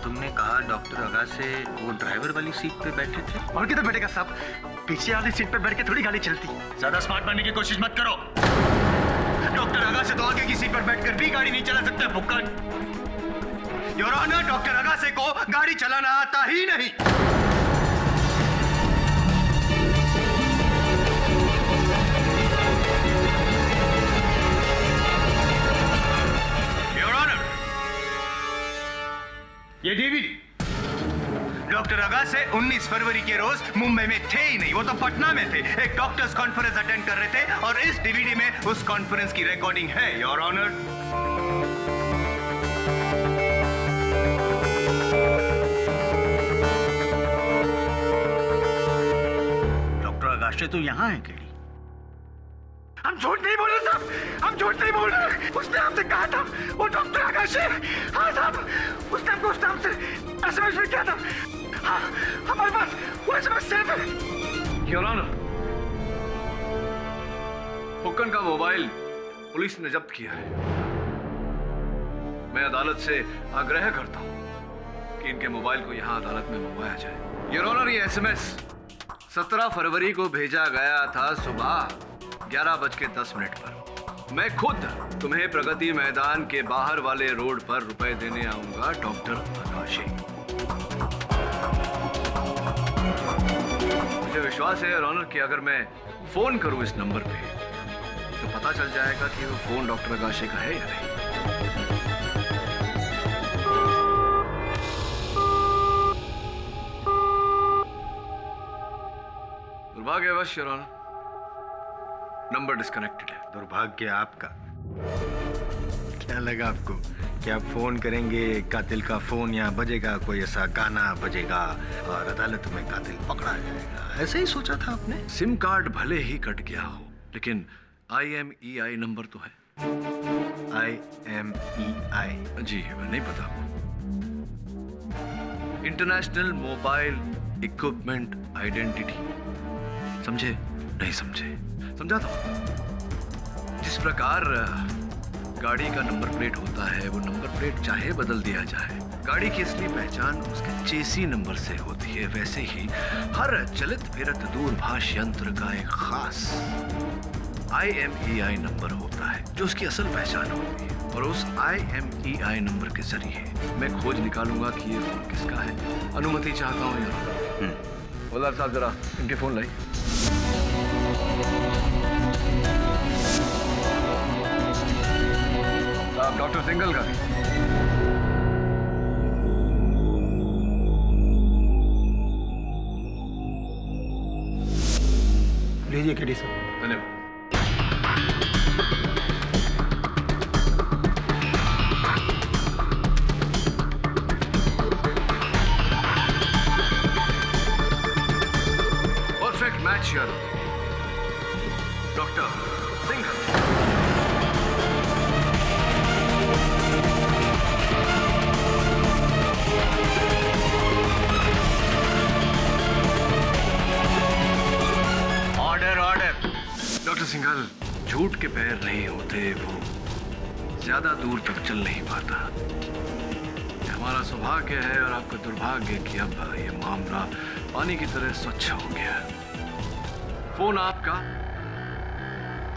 तुमने कहा डॉक्टर आगाशे वो ड्राइवर वाली सीट पे बैठे थे। और किधर बैठेगा साहब, पीछे वाली सीट पे बैठ के थोड़ी गाड़ी चलती। ज्यादा स्मार्ट बनने की कोशिश मत करो। डॉक्टर आगाशे तो आगे की सीट पर बैठकर भी गाड़ी नहीं चला सकते फुक्कन। योर ऑनर, डॉक्टर आगाशे को गाड़ी चलाना आता ही नहीं। ये डीवीडी डॉक्टर अगाशे 19 फरवरी के रोज मुंबई में थे ही नहीं, वो तो पटना में थे, एक डॉक्टर्स कॉन्फ्रेंस अटेंड कर रहे थे और इस डीवीडी में उस कॉन्फ्रेंस की रिकॉर्डिंग है योर ऑनर। डॉक्टर अगाशे तो यहाँ है केडी। हम झूठ नहीं बोल रहे साहब, हम झूठ नहीं बोल रहे। उसने हमसे कहा था वो डॉक्टर आगाशे। हाँ साहब, उसने हमको उस नाम से एसएमएस भी किया था। हाँ, हमारे पास वो एसएमएस सेव है। योर ऑनर, फुकन का मोबाइल पुलिस ने जब्त किया है। मैं अदालत से आग्रह करता हूं कि इनके मोबाइल को यहां अदालत में मंगवाया जाए। योर ऑनर, ये एसएमएस 17 फरवरी को भेजा गया था सुबह 11:10 पर। मैं खुद तुम्हें प्रगति मैदान के बाहर वाले रोड पर रुपए देने आऊंगा डॉक्टर आगाशे। मुझे विश्वास है योर ऑनर कि अगर मैं फोन करूं इस नंबर पे तो पता चल जाएगा कि वो फोन डॉक्टर आगाशे का है या नहीं। भाग्यवश योर ऑनर, नंबर डिस्कनेक्टेड है। दुर्भाग्य आपका। क्या लगा आपको कि आप फोन करेंगे, कातिल का फोन यहाँ बजेगा, कोई ऐसा गाना बजेगा और अदालत में कातिल पकड़ा जाएगा? ऐसे ही सोचा था आपने? सिम कार्ड भले ही कट गया हो, लेकिन IMEI नंबर तो है। IMEI? जी नहीं पता आपको? International mobile equipment identity. समझे? नहीं समझे? समझाता हूं। जिस प्रकार गाड़ी का नंबर प्लेट होता है, वो नंबर प्लेट चाहे बदल दिया जाए, गाड़ी की असली पहचान उसके चेसी नंबर से होती है, वैसे ही हर चलित फिरत दूरभाष यंत्र का एक खास IMEI नंबर होता है जो उसकी असल पहचान होती है। और उस IMEI नंबर के जरिए मैं खोज निकालूंगा कि ये फोन किसका है। अनुमति चाहता हूँ यार। हवलदार साहब जरा इनके फोन लाई। साहब डॉक्टर सिंगल का भी। लीजिए केडी साहब। धन्यवाद। परफेक्ट मैच यार, doctor Singhal. Order order. Doctor Singhal, झूठ के पैर नहीं होते, वो ज्यादा दूर तक चल नहीं पाता। हमारा सौभाग्य है और आपका दुर्भाग्य कि अब ये मामला पानी की तरह स्वच्छ हो गया। फोन आपका,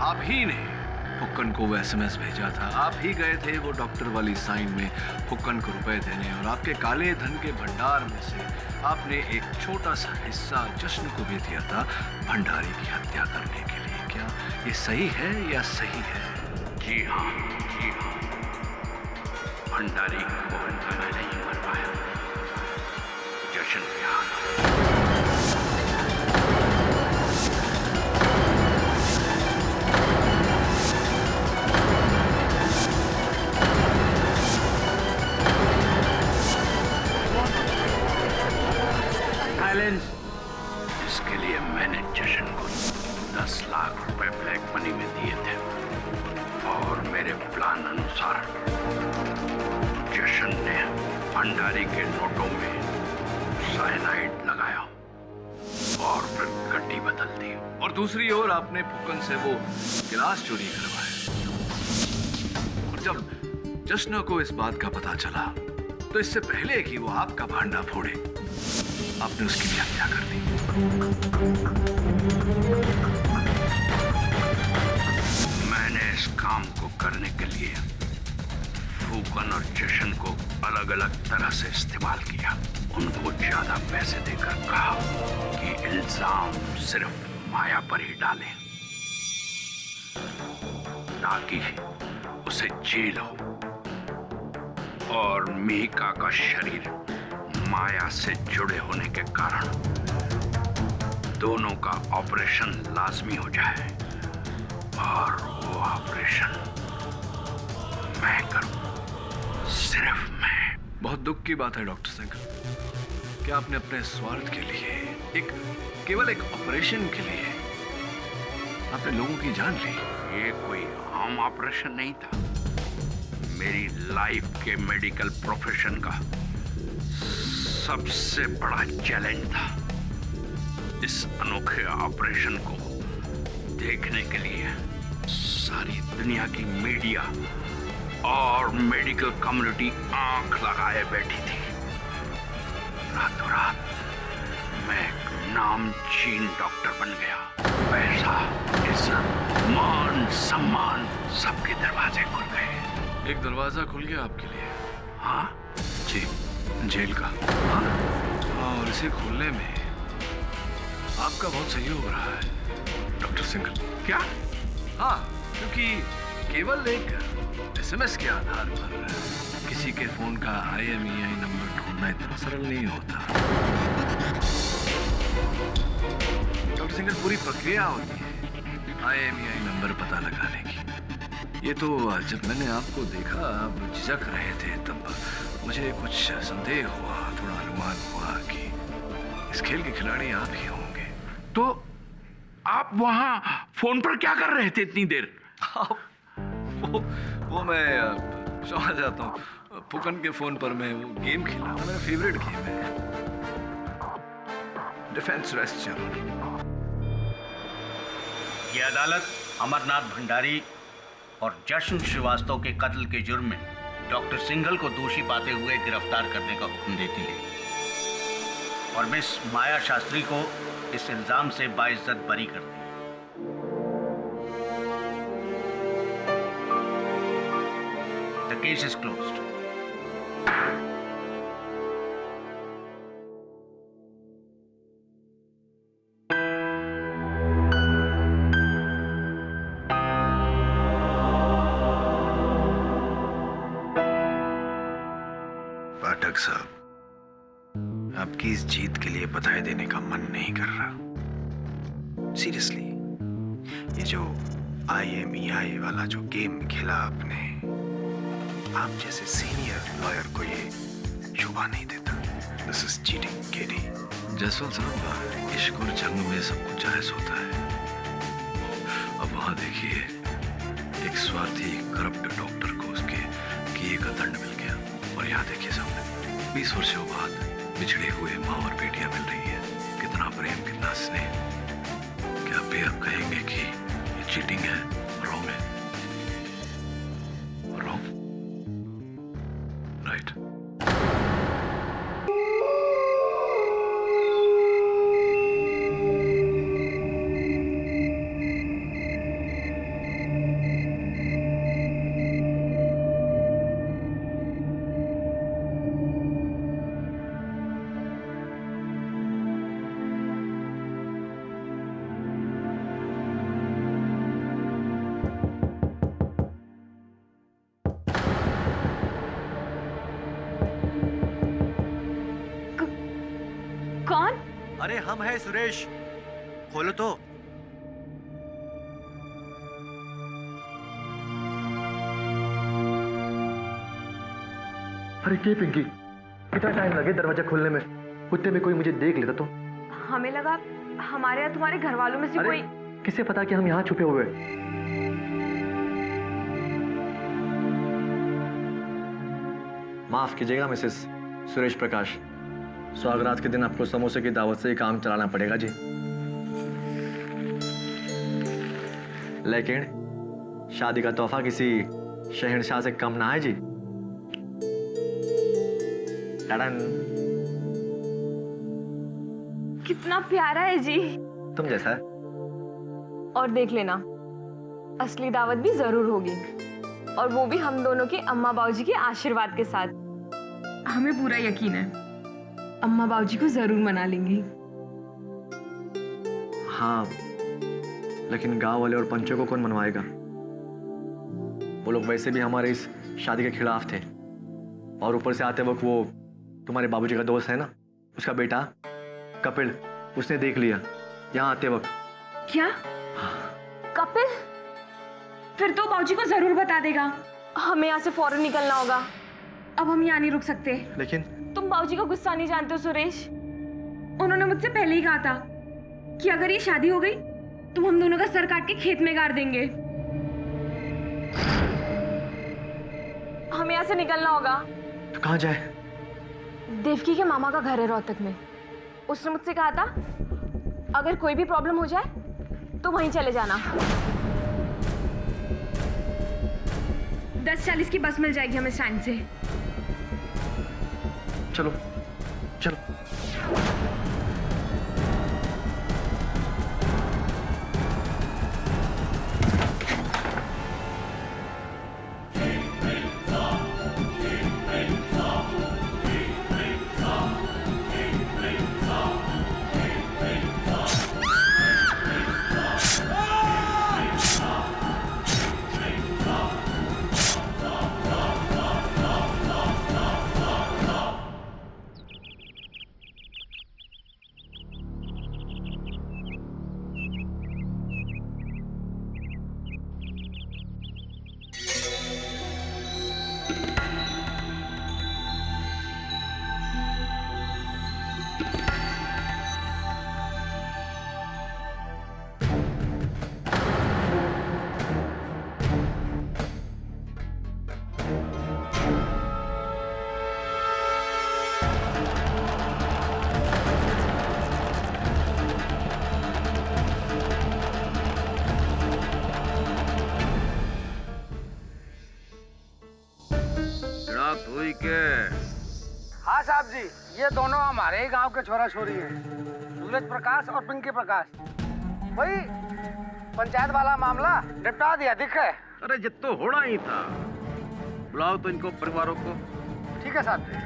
आप ही ने फुक्कन को वो SMS भेजा था, आप ही गए थे वो डॉक्टर वाली साइन में फुक्कन को रुपए देने, और आपके काले धन के भंडार में से आपने एक छोटा सा हिस्सा जश्न को भी दिया था भंडारी की हत्या करने के लिए। क्या ये सही है या सही है? जी हाँ, जी हाँ। भंडारी को मैं नहीं मर पाया, जश्न के हाथ। इसके लिए मैंने जशन को 10 लाख रुपए ब्लैक मनी में दिए थे और मेरे प्लान अनुसार जशन ने भंडारी के नोटों में साइनाइड लगाया और फिर गड्डी बदल दी। और दूसरी ओर आपने फुक्कन से वो गिलास चोरी करवाया। और जब जश्न को इस बात का पता चला तो इससे पहले कि वो आपका भांडा फोड़े, आपने उसकी भी हत्या कर दी। मैंने इस काम को करने के लिए फूकन और जशन को अलग अलग तरह से इस्तेमाल किया। उनको ज्यादा पैसे देकर कहा कि इल्जाम सिर्फ माया पर ही डालें ताकि उसे जेल हो, और मिहिका का शरीर माया से जुड़े होने के कारण दोनों का ऑपरेशन लाजमी हो जाए, और वो ऑपरेशन मैं करूं, सिर्फ मैं। बहुत दुख की बात है डॉक्टर सिंघल, क्या आपने अपने स्वार्थ के लिए, केवल एक ऑपरेशन के लिए आपने लोगों की जान ली। ये कोई आम ऑपरेशन नहीं था, मेरी लाइफ के मेडिकल प्रोफेशन का सबसे बड़ा चैलेंज था। इस अनोखे ऑपरेशन को देखने के लिए सारी दुनिया की मीडिया और मेडिकल कम्युनिटी आंख लगाए बैठी थी। रातों रात मैं एक नामचीन डॉक्टर बन गया। पैसा, इज्जत, मान, सम्मान, सबके दरवाजे खुल गए। एक दरवाजा खुल गया आपके लिए? हाँ जी, जेल का। हाँ, और इसे खोलने में आपका बहुत सहयोग रहा है डॉक्टर सिंघल। क्या? हाँ, क्योंकि केवल एक SMS के आधार पर किसी के फोन का IMEI नंबर ढूंढना इतना सरल नहीं होता। डॉक्टर सिंगल पूरी प्रक्रिया होती है IMEI नंबर पता लगाने की। ये तो जब मैंने आपको देखा आप झिझक रहे थे तब मुझे कुछ संदेह हुआ, थोड़ा अनुमान हुआ कि इस खेल के खिलाड़ी आप ही होंगे। तो आप वहां फोन पर क्या कर रहे थे इतनी देर? वो मैं समझ जाता हूँ, फुकन के फोन पर मैं वो गेम खेला था, मेरा फेवरेट गेम है, डिफेंस वेस्ट। ये अदालत अमरनाथ भंडारी और जश्न श्रीवास्तव के कत्ल के जुर्म में डॉक्टर सिंघल को दोषी पाते हुए गिरफ्तार करने का हुक्म देती है और मिस माया शास्त्री को इस इल्जाम से बाइज्जत बरी करती है। The case is closed. पाठक साहब, आपकी इस जीत के लिए बधाई देने का मन नहीं कर रहा। सीरियसली, ये जो IMEI वाला जो गेम खेला आपने, आप जैसे सीनियर लॉयर को ये शोभा नहीं देता। This is cheating, KD. Jaswant साहब, इश्क और जंग में सब कुछ जायज होता है। अब वहां देखिए, एक स्वार्थी करप्ट डॉक्टर को उसके किए का दंड मिल गया, और यहाँ देखिए सामने 20 वर्षों बाद बिछड़े हुए माँ और बेटियां मिल रही है। कितना प्रेम, कितना स्नेह। क्या आप अब कहेंगे कि ये चीटिंग है, रॉन्ग है? Wrong, right. कौन? अरे हम हैं सुरेश, खोलो तो। अरे के पिंकी, कितना टाइम लगे दरवाजा खोलने में? कुत्ते में कोई मुझे देख लेता तो। हमें लगा हमारे या तुम्हारे घर वालों में से अरे, कोई। किसे पता कि हम यहाँ छुपे हुए? माफ कीजिएगा मिसेस सुरेश प्रकाश, स्वागरात के दिन आपको समोसे की दावत से ही काम चलाना पड़ेगा जी। लेकिन शादी का तोहफा किसी शहंशाह से कम ना है जी। टडन। कितना प्यारा है जी। तुम जैसा है। और देख लेना, असली दावत भी जरूर होगी, और वो भी हम दोनों के अम्मा बाबूजी के आशीर्वाद के साथ। हमें पूरा यकीन है अम्मा बाबूजी को जरूर मना लेंगी। हाँ, लेकिन गांव वाले और पंचों को कौन मनवाएगा? वो लोग वैसे भी हमारे इस शादी के खिलाफ थे, और ऊपर से आते वक्त वो तुम्हारे बाबूजी का दोस्त है ना, उसका बेटा कपिल, उसने देख लिया यहाँ आते वक्त। क्या? कपिल? फिर तो बाबूजी को जरूर बता देगा। हमें यहाँ से फौरन निकलना होगा, अब हम यहाँ नहीं रुक सकते। लेकिन तुम बाबूजी का गुस्सा नहीं जानते हो सुरेश। उन्होंने मुझसे पहले ही कहा था कि अगर ये शादी हो गई तो हम दोनों का सर काट के खेत में गाड़ देंगे। हमें यहाँ से निकलना होगा। तो कहाँ जाए? देवकी के मामा का घर है रोहतक में। उसने मुझसे कहा था अगर कोई भी प्रॉब्लम हो जाए तो वहीं चले जाना। 10:40 की बस मिल जाएगी हमें स्टैंड से। चलो चलो। बात हुई के? हाँ साहब जी, ये दोनों हमारे ही गांव के छोरा छोरी हैं, सूरज प्रकाश और पिंकी प्रकाश। वही पंचायत वाला मामला निपटा दिया दिख है। अरे जितो होना ही था। बुलाओ तो इनको परिवारों को। ठीक है साहब जी।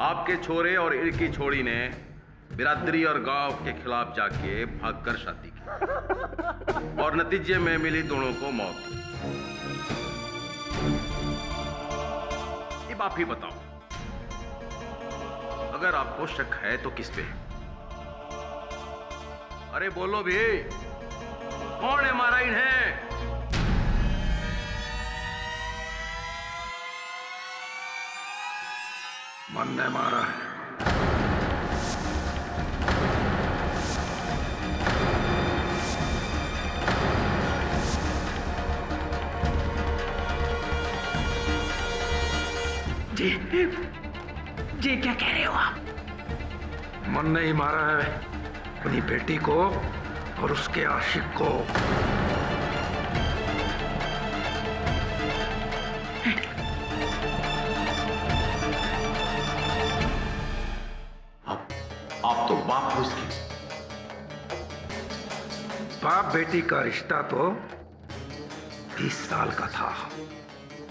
आपके छोरे और इनकी छोड़ी ने बिरादरी और गांव के खिलाफ जाके भागकर शादी की और नतीजे में मिली दोनों को मौत। अब आप ही बताओ, अगर आपको शक है तो किस पे? अरे बोलो भी, कौन है मारा इन्हें? मन ने मारा है। जी क्या कह रहे हो आप? मन ने ही मारा है अपनी बेटी को और उसके आशिक को। आप तो बाप हो इसकी। बाप बेटी का रिश्ता तो 30 साल का था,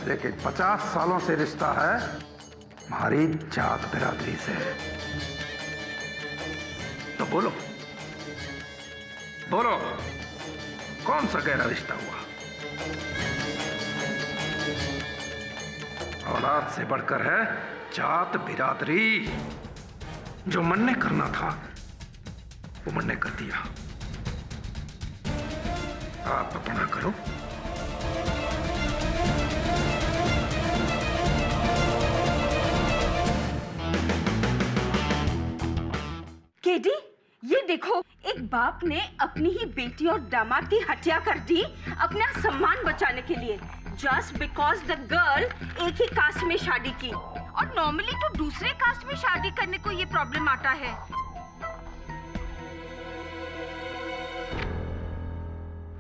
लेकिन 50 सालों से रिश्ता है हमारी जात बिरादरी से। तो बोलो बोलो, कौन सा गहरा रिश्ता हुआ? औलाद से बढ़कर है जात बिरादरी। जो मन ने करना था वो मन ने कर दिया। आप अपना करो। केडी, ये देखो, एक बाप ने अपनी ही बेटी और दामाद की हत्या कर दी अपना सम्मान बचाने के लिए, जस्ट बिकॉज द गर्ल एक ही कास्ट में शादी की। और नॉर्मली तो दूसरे कास्ट में शादी करने को ये प्रॉब्लम आता है।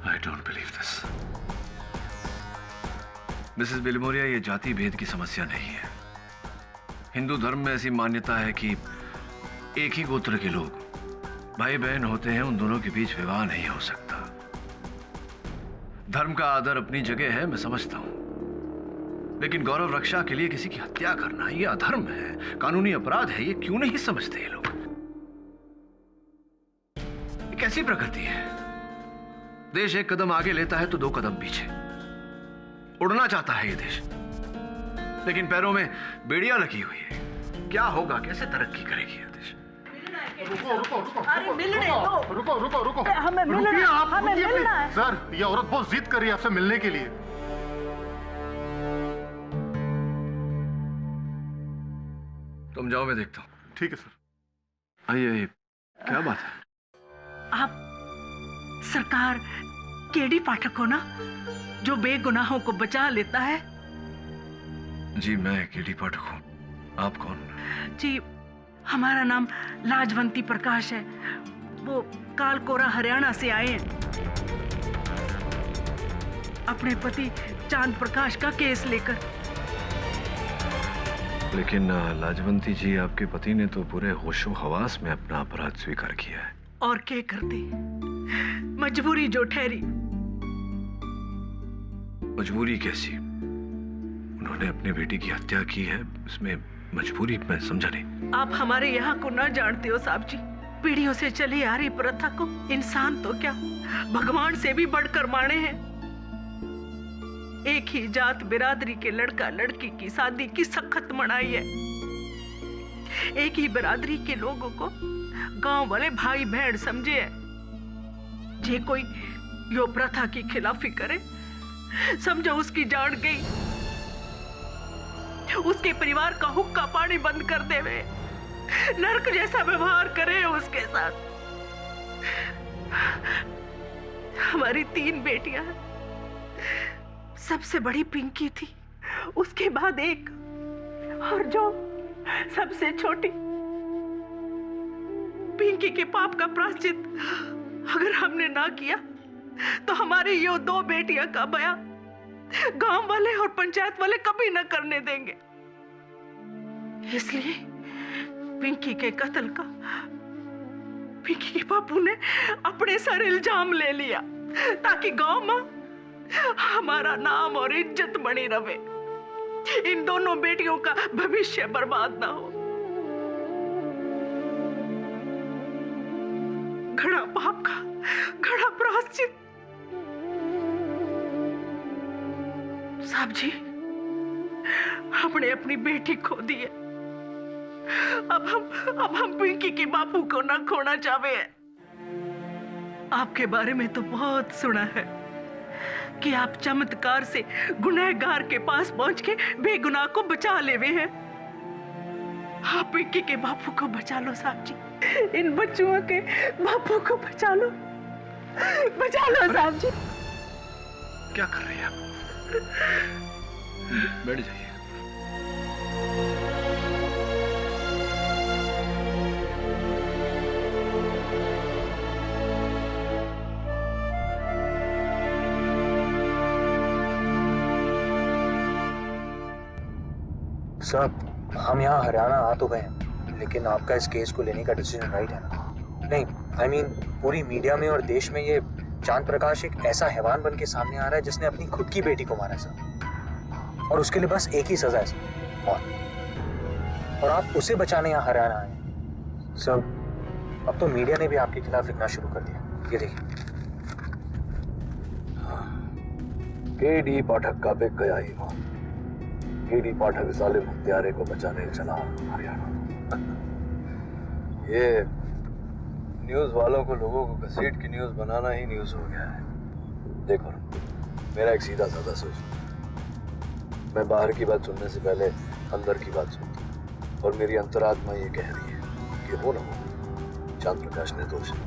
I don't believe this. Mrs Bilimoria, ये जाति भेद की समस्या नहीं है। हिंदू धर्म में ऐसी मान्यता है कि एक ही गोत्र के लोग भाई बहन होते हैं, उन दोनों के बीच विवाह नहीं हो सकता। धर्म का आदर अपनी जगह है, मैं समझता हूं, लेकिन गौरव रक्षा के लिए किसी की हत्या करना यह अधर्म है, कानूनी अपराध है। ये क्यों नहीं समझते ये लोग? ये कैसी प्रकृति है? देश एक कदम आगे लेता है तो 2 कदम पीछे। उड़ना चाहता है ये देश, लेकिन पैरों में बेड़ियां लगी हुई है। क्या होगा? कैसे तरक्की करेगी ये देश? रुको रुको रुको, अरे मिलने दो। रुको रुको रुको, हमें मिलना है, हमें मिलना है। सर, ये औरत बहुत जिद कर रही है आपसे मिलने के लिए। तुम जाओ, मैं देखता हूं। ठीक है सर। आइए आइए, क्या बात है? आप सरकार केडी पाठक हो ना, जो बेगुनाहों को बचा लेता है? जी मैं केडी पाठक हूं। आप कौन? जी हमारा नाम लाजवंती प्रकाश है। वो कालकोरा हरियाणा से आए हैं अपने पति चांद प्रकाश का केस लेकर। लेकिन लाजवंती जी, आपके पति ने तो पूरे होशो हवास में अपना अपराध स्वीकार किया है। और क्या करते, मजबूरी जो ठहरी। मजबूरी कैसी? उन्होंने अपने बेटी की हत्या की है, इसमें मजबूरी मैं समझा नहीं। आप हमारे यहाँ को न जानते हो साहब जी। पीढ़ियों से चली आ रही प्रथा को इंसान तो क्या, भगवान से भी बढ़कर माने हैं। एक ही जात बिरादरी के लड़का लड़की की शादी की सख्त मनाही है। एक ही बिरादरी के लोगों को गांव वाले भाई बहन समझे है। जे कोई यो प्रथा की खिलाफी करे, समझो उसकी जान गई। उसके परिवार का हुक्का पानी बंद कर देवे, नरक जैसा व्यवहार करे उसके साथ। हमारी 3 बेटियां, सबसे बड़ी पिंकी थी, उसके बाद एक, और जो सबसे छोटी। पिंकी के पाप का प्रायश्चित अगर हमने ना किया तो हमारी ये 2 बेटियां का बयां गांव वाले और पंचायत वाले कभी न करने देंगे। इसलिए पिंकी के कत्ल का पिंकी के बापू ने अपने सर इल्जाम ले लिया, ताकि गांव में हमारा नाम और इज्जत बनी रहे, इन दोनों बेटियों का भविष्य बर्बाद ना हो। घड़ा पाप का घड़ा प्रायश्चित। साहब जी, हमने अपनी बेटी खो दी है। अब हम पिंकी के बापू को ना खोना चाहते हैं। आपके बारे में तो बहुत सुना है कि आप चमत्कार से गुनहगार के पास पहुंच के बेगुनाह को बचा लेवे हैं। आप पिंकी के बापू को बचा लो साहब जी, इन बच्चों के बापू को बचा लो साहब जी। क्या कर रही हैं आप? बैठ जाइए। साहब, हम यहाँ हरियाणा आ तो गए हैं, लेकिन आपका इस केस को लेने का डिसीजन राइट है ना? नहीं, I mean, पूरी मीडिया में और देश में ये चांद प्रकाश एक ऐसा हैवान बन के सामने आ रहा है जिसने अपनी खुद की बेटी को मारा सर, और उसके लिए बस एक ही सजा है सर, और आप उसे बचाने यहाँ हरियाणा आए सर। अब तो मीडिया ने भी आपके खिलाफ लिखना शुरू कर दिया। ये देखिए, केडी पाठक का बिक गया ईमान। केडी पाठक जालिम हत्यारे को बचाने चला हरियाणा। ये न्यूज वालों को लोगों को घसीट की न्यूज बनाना ही न्यूज हो गया है। देखो, मेरा एक सीधा साधा सोच, मैं बाहर की बात सुनने से पहले अंदर की बात सुनता हूं, और मेरी अंतरात्मा ये कह रही है कि हो ना हो, चांद प्रकाश ने दोष है।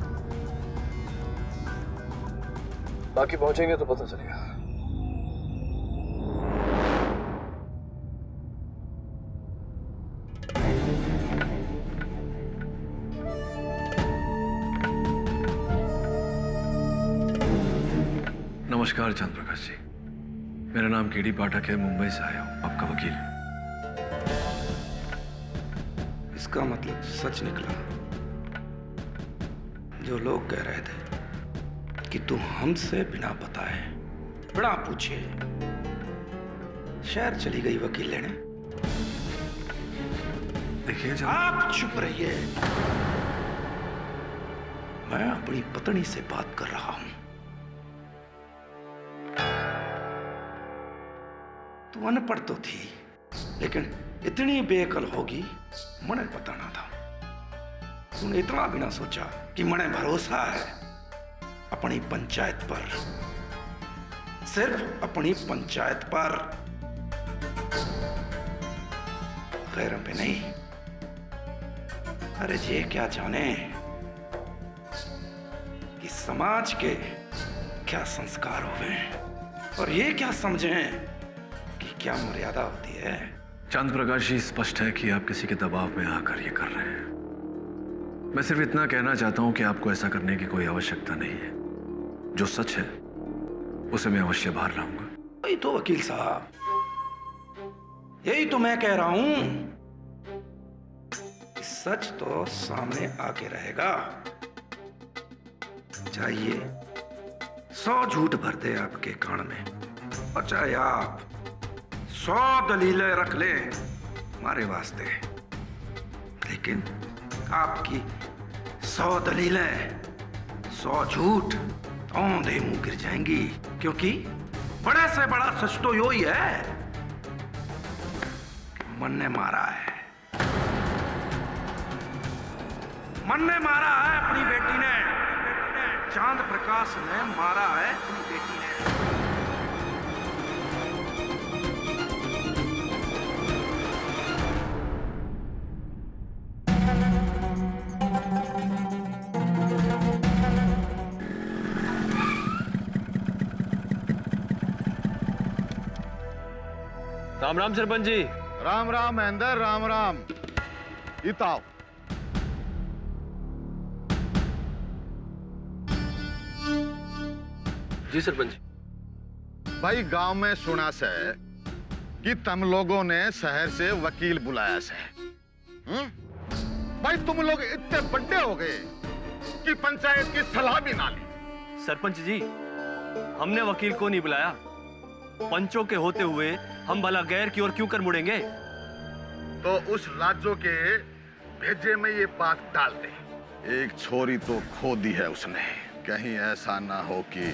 बाकी पहुंचेंगे तो पता चलेगा। नमस्कार चांद प्रकाश जी, मेरा नाम केडी पाठक है, मुंबई से आया हूँ, आपका वकील। इसका मतलब सच निकला जो लोग कह रहे थे कि तू हमसे बिना बताए, बिना पूछे शहर चली गई वकील लेने। देखिए, आप चुप रहिए, मैं अपनी पत्नी से बात कर रहा हूं। तू अनपढ़ तो थी, लेकिन इतनी बेअकल होगी मने पता ना था। तूने इतना भी ना सोचा कि मने भरोसा है अपनी पंचायत पर, सिर्फ अपनी पंचायत पर, गैरों पे नहीं। अरे ये क्या जाने कि समाज के क्या संस्कार हुए, और ये क्या समझें कि क्या मर्यादा होती है। चांद प्रकाश जी, स्पष्ट है कि आप किसी के दबाव में आकर ये कर रहे हैं। मैं सिर्फ इतना कहना चाहता हूं कि आपको ऐसा करने की कोई आवश्यकता नहीं है। जो सच है उसे मैं अवश्य बाहर लाऊंगा। वही तो वकील साहब, यही तो मैं कह रहा हूं सच तो सामने आके रहेगा। चाहिए 100 झूठ भर दे आपके कान में, और चाहे आप 100 दलीलें रख ले हमारे वास्ते, लेकिन आपकी 100 दलीलें 100 झूठ औंधे मुंह गिर जाएंगी, क्योंकि बड़े से बड़ा सच तो यो ही है कि मन ने मारा है। मन ने मारा है अपनी बेटी ने, चांद प्रकाश ने मारा है अपनी बेटी ने। राम राम सरपंच जी। राम राम महेंद्र, राम राम। इताओ। जी सरपंच जी। भाई गांव में सुना से कि तुम लोगों ने शहर से वकील बुलाया से। भाई तुम लोग इतने बड़े हो गए कि पंचायत की सलाह भी ना ली। सरपंच जी, हमने वकील को नहीं बुलाया। पंचों के होते हुए हम भला गैर की ओर क्यों कर मुड़ेंगे? तो उस लाजो के भेजे में ये बात डाल दे। एक छोरी तो खो दी है उसने, कहीं ऐसा ना हो कि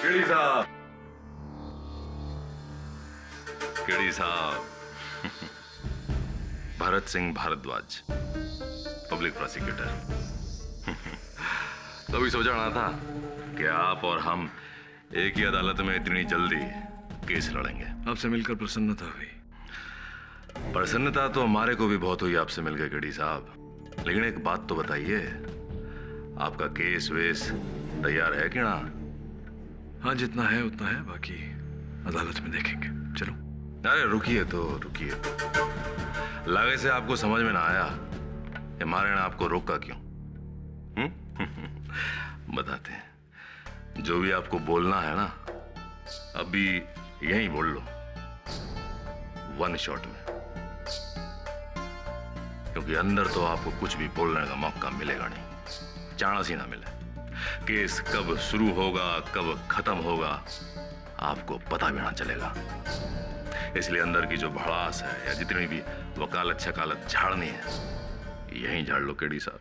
केड़ी साहब, केड़ी साहब, भरत सिंह भारद्वाज, पब्लिक प्रोसिक्यूटर। कभी सोचा ना था कि आप और हम एक ही अदालत में इतनी जल्दी केस लड़ेंगे। आपसे मिलकर प्रसन्नता हुई। प्रसन्नता तो हमारे को भी बहुत हुई आपसे मिलकर केडी साहब, लेकिन एक बात तो बताइए, आपका केस वेस तैयार है कि ना? हाँ, जितना है उतना है, बाकी अदालत में देखेंगे। चलो। अरे रुकिए तो, रुकिए तो। लागे से आपको समझ में ना आया हमारे ने आपको रोका क्यों? बताते हैं। जो भी आपको बोलना है ना, अभी यहीं बोल लो, 1 शॉट में, क्योंकि अंदर तो आपको कुछ भी बोलने का मौका मिलेगा नहीं, चांस ही ना मिले। केस कब शुरू होगा, कब खत्म होगा, आपको पता भी ना चलेगा। इसलिए अंदर की जो भड़ास है या जितनी भी वकालत शकालत झाड़नी है, यहीं झाड़ लो केडी साहब।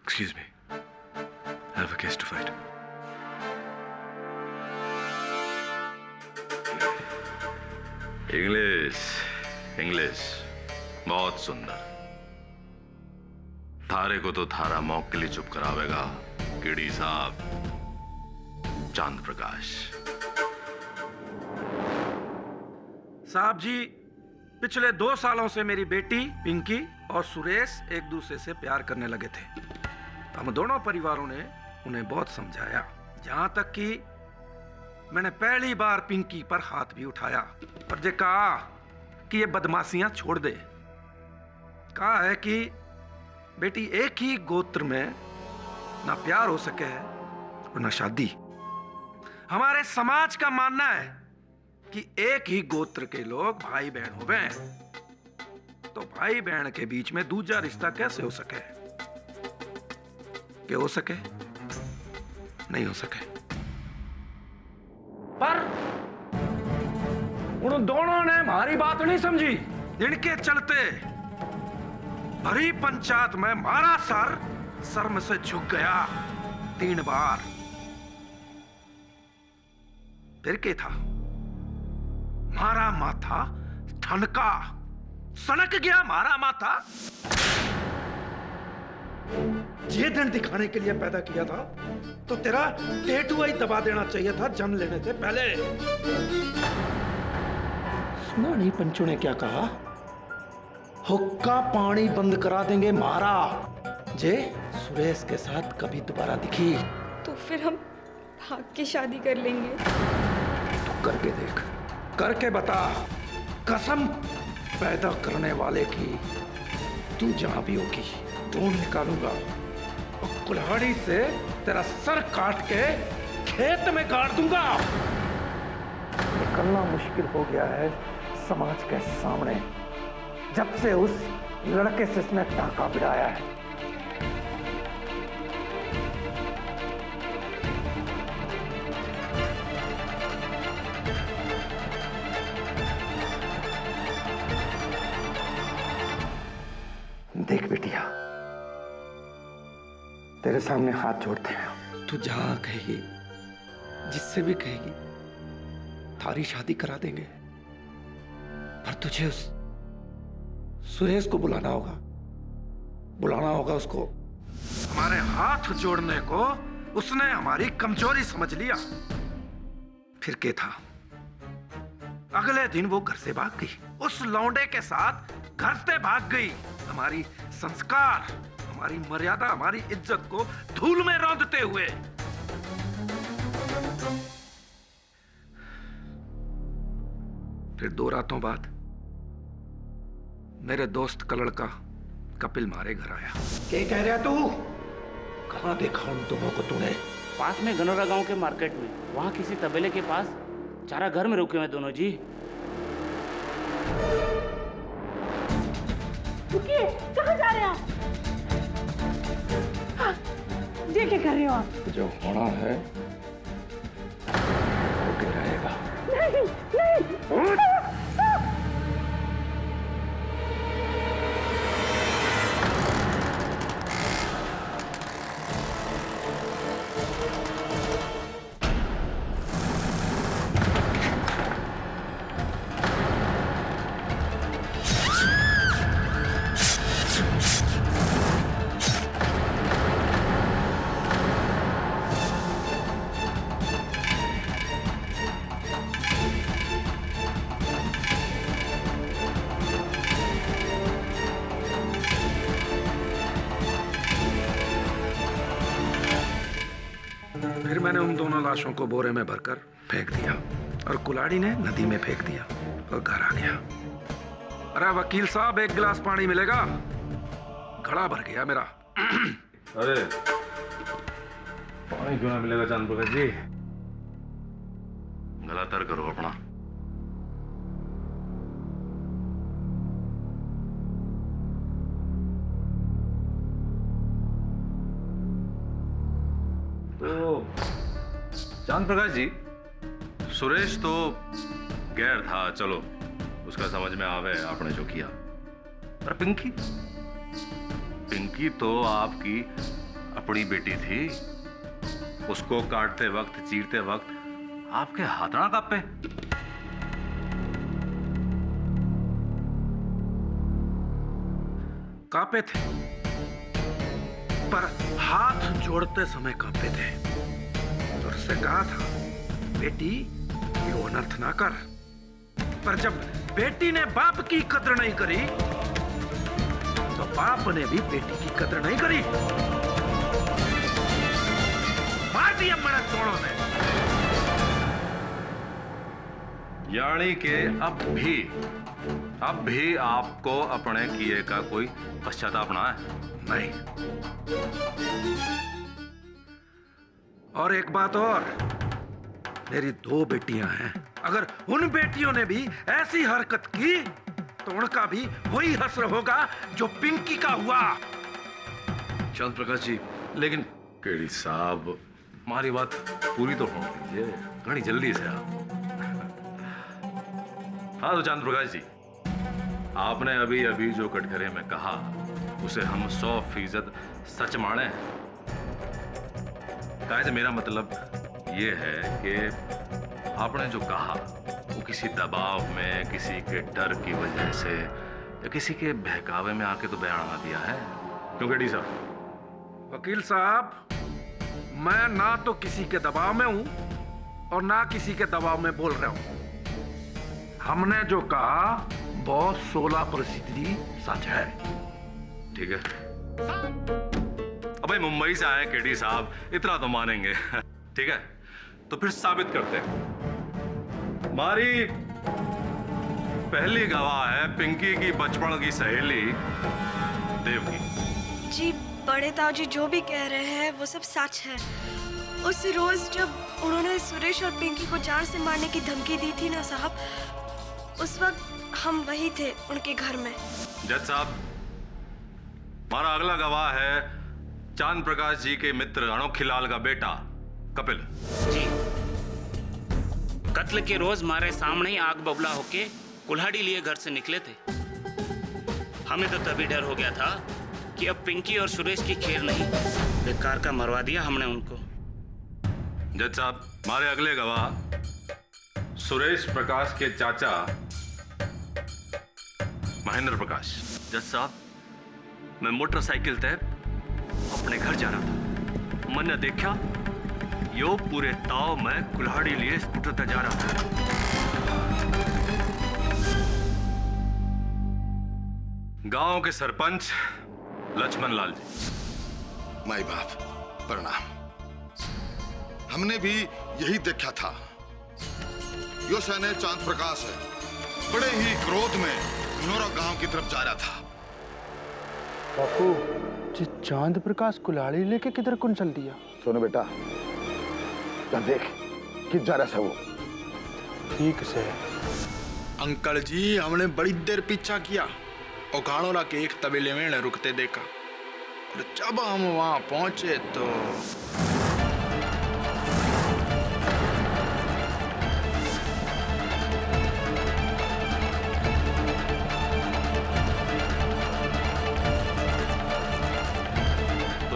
Excuse me, I have a case to fight. English, English बहुत सुंदर। थारे को तो थारा मौक के लिए चुप करावेगा केडी साहब, चांद प्रकाश। साहब जी, पिछले 2 सालों से मेरी बेटी पिंकी और सुरेश एक दूसरे से प्यार करने लगे थे। हम दोनों परिवारों ने उन्हें बहुत समझाया, जहां तक कि मैंने पहली बार पिंकी पर हाथ भी उठाया और ये कहा कि ये बदमाशियां छोड़ दे। कहा है कि बेटी, एक ही गोत्र में ना प्यार हो सके है और ना शादी। हमारे समाज का मानना है कि एक ही गोत्र के लोग भाई बहन हो गए, तो भाई बहन के बीच में दूसरा रिश्ता कैसे हो सके? क्या हो सके? नहीं हो सके। पर उन दोनों ने हमारी बात नहीं समझी। इनके चलते भरी पंचायत में हमारा सर शर्म से झुक गया 3 बार। फिर क्या था? मारा माथा ठनका, सनक गया मारा माथा। ये दिन दिखाने के लिए पैदा किया था, तो तेरा टेटू ही दबा देना चाहिए था जन्म लेने से पहले। सुना नहीं पंचों ने क्या कहा? हुक्का पानी बंद करा देंगे मारा जे सुरेश के साथ कभी दोबारा दिखी तो फिर हम भाग के शादी कर लेंगे। तो करके देख, करके बता, कसम पैदा करने वाले की, तू जहां भी होगी ढूंढ निकालूंगा और कुल्हाड़ी से तेरा सर काट के खेत में गाड़ दूंगा। निकलना मुश्किल हो गया है समाज के सामने जब से उस लड़के से इसने टाका भिड़ाया है। देख बेटिया, तेरे सामने हाथ जोड़ते हैं। तू जहां कहेगी, जिससे भी कहेगी, थारी शादी करा देंगे। पर तुझे उस सुरेश को बुलाना होगा उसको। हमारे हाथ जोड़ने को उसने हमारी कमजोरी समझ लिया। फिर क्या था, अगले दिन वो घर से भाग गई। उस लौंडे के साथ घर से भाग गई। हमारी संस्कार, हमारी मर्यादा, हमारी इज्जत को धूल में रौंदते हुए। फिर 2 रातों बाद मेरे दोस्त का लड़का कपिल मारे घर आया। क्या कह रहा तू? कहां देखा उन दोनों को तूने? पास में गनौरा गांव के मार्केट में, वहां किसी तबेले के पास चारा घर में रुके हुए दोनों जी। रुकिए, कहाँ जा रहे हैं आप? ये क्या कर रहे हो आप? जो होना है वो क्या रहेगा? नहीं, नहीं। फिर मैंने उन दोनों लाशों को बोरे में भरकर फेंक दिया और कुल्हाड़ी ने नदी में फेंक दिया और घर आ गया। अरे वकील साहब, 1 गिलास पानी मिलेगा? घड़ा भर गया मेरा। अरे पानी क्यों ना मिलेगा चांद प्रकाश जी? गला तर करो अपना। तो चांद प्रकाश जी, सुरेश तो गैर था, चलो उसका समझ में आवे आपने जो किया। पर पिंकी तो आपकी अपनी बेटी थी। उसको काटते वक्त, चीरते वक्त आपके हाथ ना कांपे? कांपे थे, पर हाथ जोड़ते समय कांपे थे। और उससे कहा था, बेटी ये अनर्थ ना कर। पर जब बेटी ने बाप की कदर नहीं करी तो बाप ने भी बेटी की कदर नहीं करी। मार दिया मर्द दोनों ने। यानी कि अब भी आपको अपने किए का कोई पश्चाताप ना है? नहीं। और एक बात और, मेरी 2 बेटियां हैं। अगर उन बेटियों ने भी ऐसी हरकत की तो उनका भी वही हश्र होगा जो पिंकी का हुआ। चंद प्रकाश जी, लेकिन केड़ी साहब, हमारी बात पूरी तो होने दीजिए, घनी जल्दी से आप। हाँ तो चंद प्रकाश जी, आपने अभी जो कटघरे में कहा उसे हम 100% सच माने। कैसे, मेरा मतलब ये है कि आपने जो कहा वो किसी दबाव में, किसी के डर की वजह से या किसी के बहकावे में आके तो बयान ना दिया है, क्योंकि डी साहब? वकील साहब, मैं ना तो किसी के दबाव में हूं और ना किसी के दबाव में बोल रहा हूं। हमने जो कहा वो 16% सच है। ठीक है। अब भाई मुंबई से आए केडी साहब, इतना तो मानेंगे। ठीक है, तो फिर साबित करते हैं। हमारी पहली गवाह है पिंकी की बचपन की सहेली देवकी। जी, बड़े ताऊ जी जो भी कह रहे हैं वो सब सच है। उस रोज जब उन्होंने सुरेश और पिंकी को जान से मारने की धमकी दी थी ना साहब, उस वक्त हम वही थे उनके घर में। जज साहब, हमारा अगला गवाह है चांद प्रकाश जी के मित्र अनोखीलाल का बेटा कपिल जी। कत्ल के रोज हमारे सामने ही आग बबूला होके कुल्हाड़ी लिए घर से निकले थे। हमें तो तभी डर हो गया था कि अब पिंकी और सुरेश की खेर नहीं, बेकार का मरवा दिया हमने उनको। जज साहब, हमारे अगले गवाह सुरेश प्रकाश के चाचा महेंद्र प्रकाश। जज साहब, मैं मोटरसाइकिल तय अपने घर जा रहा था। मैंने देखा यो पूरे ताव में कुल्हाड़ी लिए स्कूटर तक जा रहा था। गांव के सरपंच लक्ष्मण लाल जी। माई बाप प्रणाम। हमने भी यही देखा था। यो सैने चांद प्रकाश है, बड़े ही क्रोध में नोरा गांव की तरफ जा रहा था। बापू जी, चांद प्रकाश कुल्हाड़ी लेके किधर कौन चल दिया? सोनू बेटा, देख किस जा रहा है वो। ठीक से। अंकल जी, हमने बड़ी देर पीछा किया और गाड़ोरा के एक तबेले में न रुकते देखा, और जब हम वहां पहुंचे तो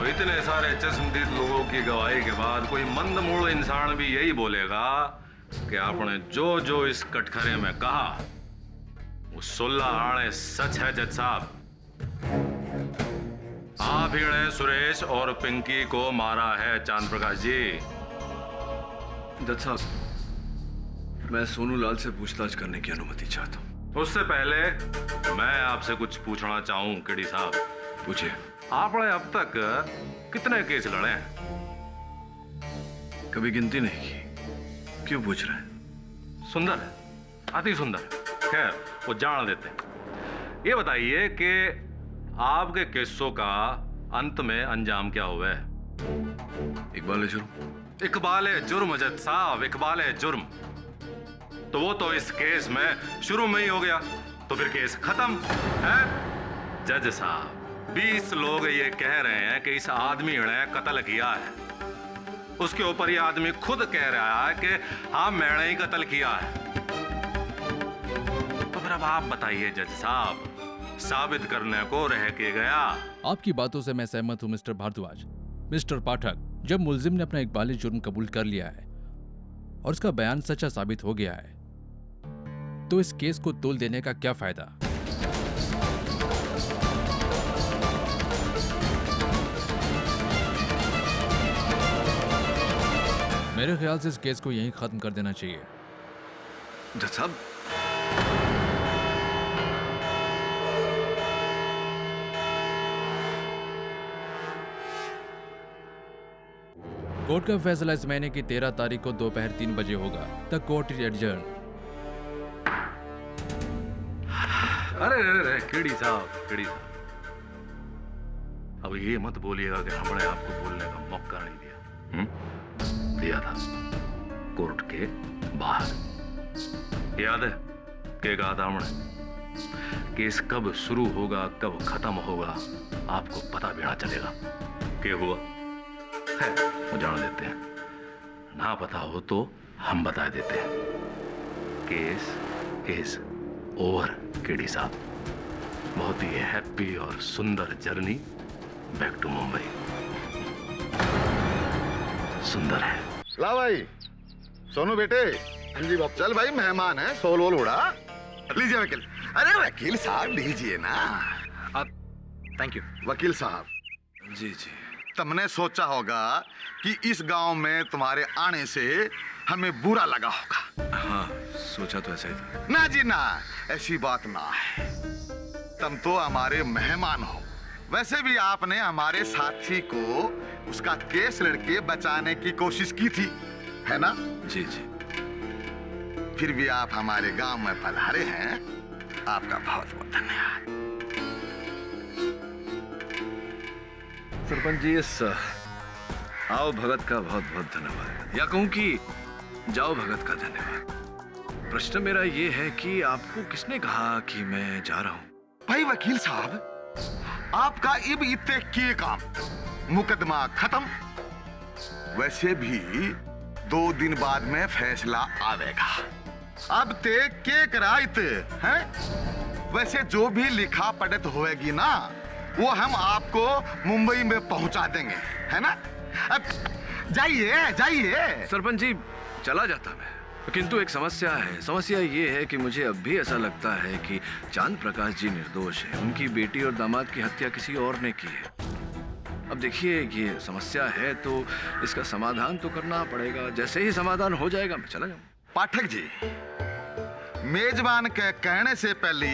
इतने सारे चश्मदीद लोगों की गवाही के बाद कोई मंदमूल इंसान भी यही बोलेगा कि आपने जो जो इस कटघरे में कहा वो 16 आने सच है। जज साहब, आप ही ने सुरेश और पिंकी को मारा है। चांद प्रकाश जी। जज साहब, मैं सोनू लाल से पूछताछ करने की अनुमति चाहता हूँ। उससे पहले मैं आपसे कुछ पूछना चाहूं केडी साहब। पूछिए। आपने अब तक कितने केस लड़े हैं? कभी गिनती नहीं की। क्यों पूछ रहे हैं? सुंदर है, अति सुंदर। खैर, वो जान देते हैं। ये बताइए कि आपके केसों का अंत में अंजाम क्या हुआ है? इकबाल जुर्म। इकबाल जुर्म जज साहब, इकबाल जुर्म। तो वो तो इस केस में शुरू में ही हो गया, तो फिर केस खत्म है। जज साहब, 20 लोग ये कह रहे हैं कि इस आदमी ने कत्ल किया है। उसके ऊपर ये आदमी खुद कह रहा है कि हाँ, मैंने ही कत्ल किया है। तो फिर अब आप बताइए जज साहब, साबित करने को रह के गया। आपकी बातों से मैं सहमत हूँ मिस्टर भारद्वाज। मिस्टर पाठक, जब मुलजिम ने अपना इकबाली जुर्म कबूल कर लिया है और उसका बयान सच्चा साबित हो गया है, तो इस केस को तोल देने का क्या फायदा? मेरे ख्याल से इस केस को यहीं खत्म कर देना चाहिए। जज साहब, कोर्ट का फैसला इस महीने की 13 तारीख को दोपहर 3 बजे होगा। The court is adjourn. अरे केडी साहब, केडी साहब, अब ये मत बोलिएगा कि हमने आपको बोलने का मौका नहीं दिया। दिया था, कोर्ट के बाहर। याद है क्या कहा था हमने? केस कब शुरू होगा, कब खत्म होगा, आपको पता भी ना चलेगा। क्या हुआ है वो जान देते हैं, ना पता हो तो हम बता देते हैं। केस इज ओवर केडी साहब। बहुत ही हैप्पी और सुंदर जर्नी बैक टू मुंबई। सुंदर है। ला भाई, सोनू बेटे। जी बाप। चल भाई, मेहमान है, सोल वोल उड़ा। लीजिए वकील। अरे वकील साहब लीजिए ना। Thank you. वकील साहब। जी जी। तुमने सोचा होगा कि इस गांव में तुम्हारे आने से हमें बुरा लगा होगा। हाँ, सोचा तो ऐसा ही था। ना जी ना, ऐसी बात ना है। तुम तो हमारे मेहमान हो। वैसे भी आपने हमारे साथी को उसका केस लड़के बचाने की कोशिश की थी, है ना? जी जी। फिर भी आप हमारे गांव में पधारे हैं, आपका बहुत बहुत धन्यवाद। सरपंच जी, इस आओ भगत का बहुत बहुत धन्यवाद, या कहूं कि जाओ भगत का धन्यवाद। प्रश्न मेरा ये है कि आपको किसने कहा कि मैं जा रहा हूं? भाई वकील साहब, आपका इब इतने के काम, मुकदमा खत्म। वैसे भी 2 दिन बाद में फैसला आवेगा। अब ते के कराइते हैं? वैसे जो भी लिखा पढ़त होएगी ना, वो हम आपको मुंबई में पहुंचा देंगे, है ना? अब जाइए जाइए। सरपंच जी, चला जाता मैं, किंतु एक समस्या है। समस्या ये है कि मुझे अब भी ऐसा लगता है कि चांद प्रकाश जी निर्दोष हैं। उनकी बेटी और दामाद की हत्या किसी और ने की है। अब देखिए, ये समस्या है तो इसका समाधान तो करना पड़ेगा। जैसे ही समाधान हो जाएगा मैं चला जाऊंगा। पाठक जी, मेजबान के कहने से पहले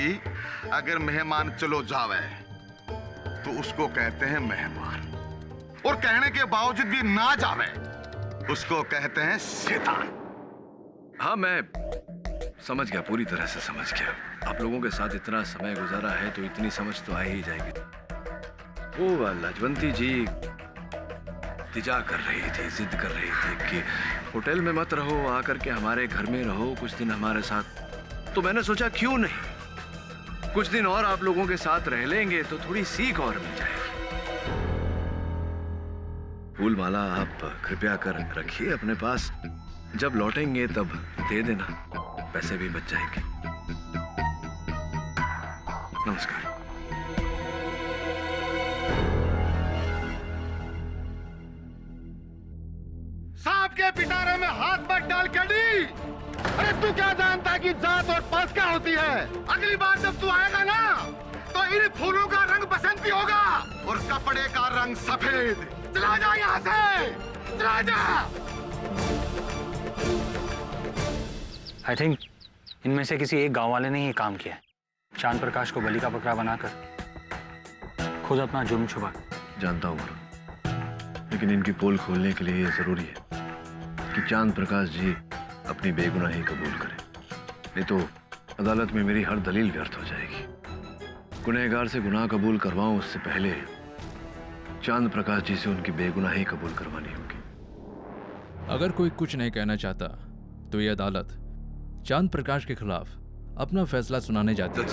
अगर मेहमान चलो जावे तो उसको कहते हैं मेहमान, और कहने के बावजूद भी ना जावे उसको कहते हैं शैतान। हाँ, मैं समझ गया, पूरी तरह से समझ गया। आप लोगों के साथ इतना समय गुजारा है तो इतनी समझ तो आ ही जाएगी। वो लाजवंती जी तिजा कर रही थी, जिद कर रही थी कि होटल में मत रहो, आकर के हमारे घर में रहो कुछ दिन हमारे साथ। तो मैंने सोचा क्यों नहीं, कुछ दिन और आप लोगों के साथ रह लेंगे तो थोड़ी सीख और मिल जाएगी। फूल माला आप कृपया कर रखिए अपने पास, जब लौटेंगे तब दे देना, पैसे भी बच जाएंगे। नमस्कार। सांप के पिटारे में हाथ मत डाल कड़ी। अरे तू क्या जानता है कि जात और पास क्या होती है? अगली बार जब तू आएगा ना तो इन फूलों का रंग बसंती होगा और कपड़े का रंग सफेद। चला जा यहाँ से, चला जा। आई थिंक इनमें से किसी एक गांव वाले ने ये काम किया है। चांद प्रकाश को बलि का बकरा बनाकर खुद अपना जुर्म छुपा। जानता हूँ, लेकिन इनकी पोल खोलने के लिए ये जरूरी है कि चांद प्रकाश जी अपनी बेगुनाही कबूल करें, नहीं तो अदालत में मेरी हर दलील व्यर्थ हो जाएगी। गुनहगार से गुनाह कबूल करवाऊं उससे पहले चांद प्रकाश जी से उनकी बेगुनाही कबूल करवानी होगी। अगर कोई कुछ नहीं कहना चाहता तो ये अदालत चांद प्रकाश के खिलाफ अपना फैसला सुनाने जाती है।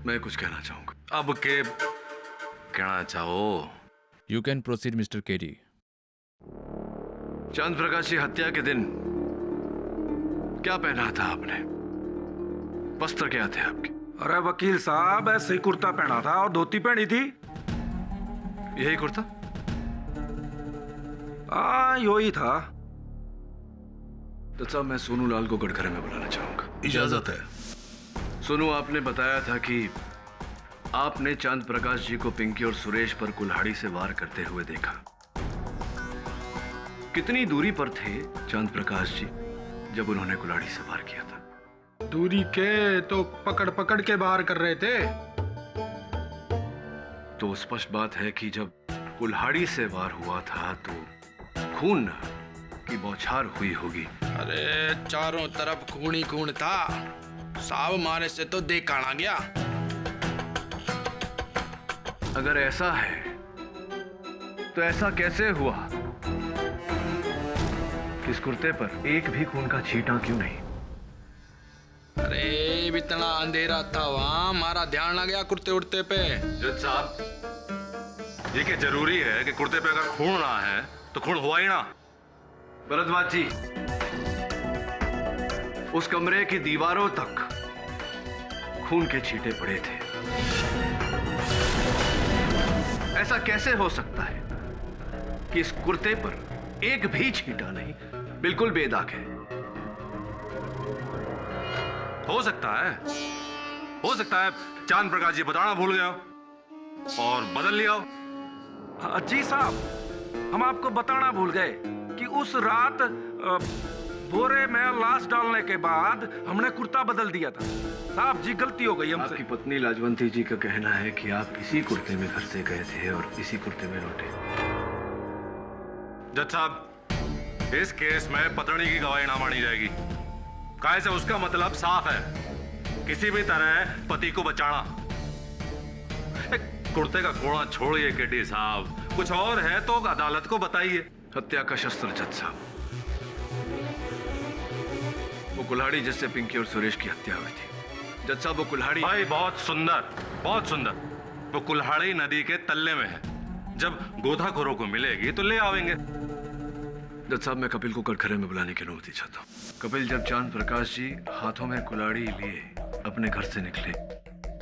मैं कुछ कहना चाहूंगा। अब के कहना चाहो? You can proceed mister KD. चांद प्रकाश की हत्या के दिन क्या पहना था आपने? वस्त्र क्या थे आपके? अरे वकील साहब, ऐसे ही कुर्ता पहना था और धोती पहनी थी। यही कुर्ता? यही था। तो साहब, मैं सोनू लाल को गड़खरे में बुलाना चाहूंगा। इजाजत है। सोनू, आपने बताया था कि आपने चांद प्रकाश जी को पिंकी और सुरेश पर कुल्हाड़ी से वार करते हुए देखा। कितनी दूरी पर थे चांद प्रकाश जी जब उन्होंने कुल्हाड़ी से वार किया था? दूरी के तो पकड़ पकड़ के बाहर कर रहे थे। तो स्पष्ट बात है कि जब कुल्हाड़ी से वार हुआ था तो खून की बौछार हुई होगी। अरे चारों तरफ खून ही खून था, साव मारे से तो देखा ना गया। अगर ऐसा है तो ऐसा कैसे हुआ कि इस कुर्ते पर एक भी खून का छींटा क्यों नहीं? अरे इतना अंधेरा था वहां, हमारा ध्यान ना गया कुर्ते उड़ते पे। जज साहब, ये क्या जरूरी है कि कुर्ते पे अगर खून ना है तो खून हुआ ही ना? भरद्वाज जी, उस कमरे की दीवारों तक खून के छींटे पड़े थे। ऐसा कैसे हो सकता है कि इस कुर्ते पर एक भी छींटा नहीं, बिल्कुल बेदाग है? हो सकता है चांद प्रकाश जी बताना भूल गया और बदल लिया। जी साहब, हम आपको बताना भूल गए कि उस रात बोरे में लाश डालने के बाद हमने कुर्ता बदल दिया था। साहब जी, गलती हो गई हमसे। आपकी पत्नी लाजवंती जी का कहना है कि आप इसी कुर्ते में घर से गए थे और इसी कुर्ते में लौटे। जज साहब, इस केस में पत्नी की गवाही ना मानी जाएगी। काहे से उसका मतलब साफ है, किसी भी तरह पति को बचाना। कुर्ते का कोड़ा छोड़िए केडी साहब, कुछ और है तो अदालत को बताइए। हत्या का शस्त्र जज साहब, वो कुल्हाड़ी जिससे पिंकी और सुरेश की हत्या हुई थी। जज साहब वो कुल्हाड़ी। भाई बहुत सुंदर, बहुत सुंदर। वो कुल्हाड़ी नदी के तल्ले में है, जब गोताखोरों को मिलेगी तो ले आवेंगे। जज साहब मैं कपिल को कटघरे में बुलाने की अनुमति चाहता हूँ। कपिल, जब चांद प्रकाश जी हाथों में कुल्हाड़ी लिए अपने घर से निकले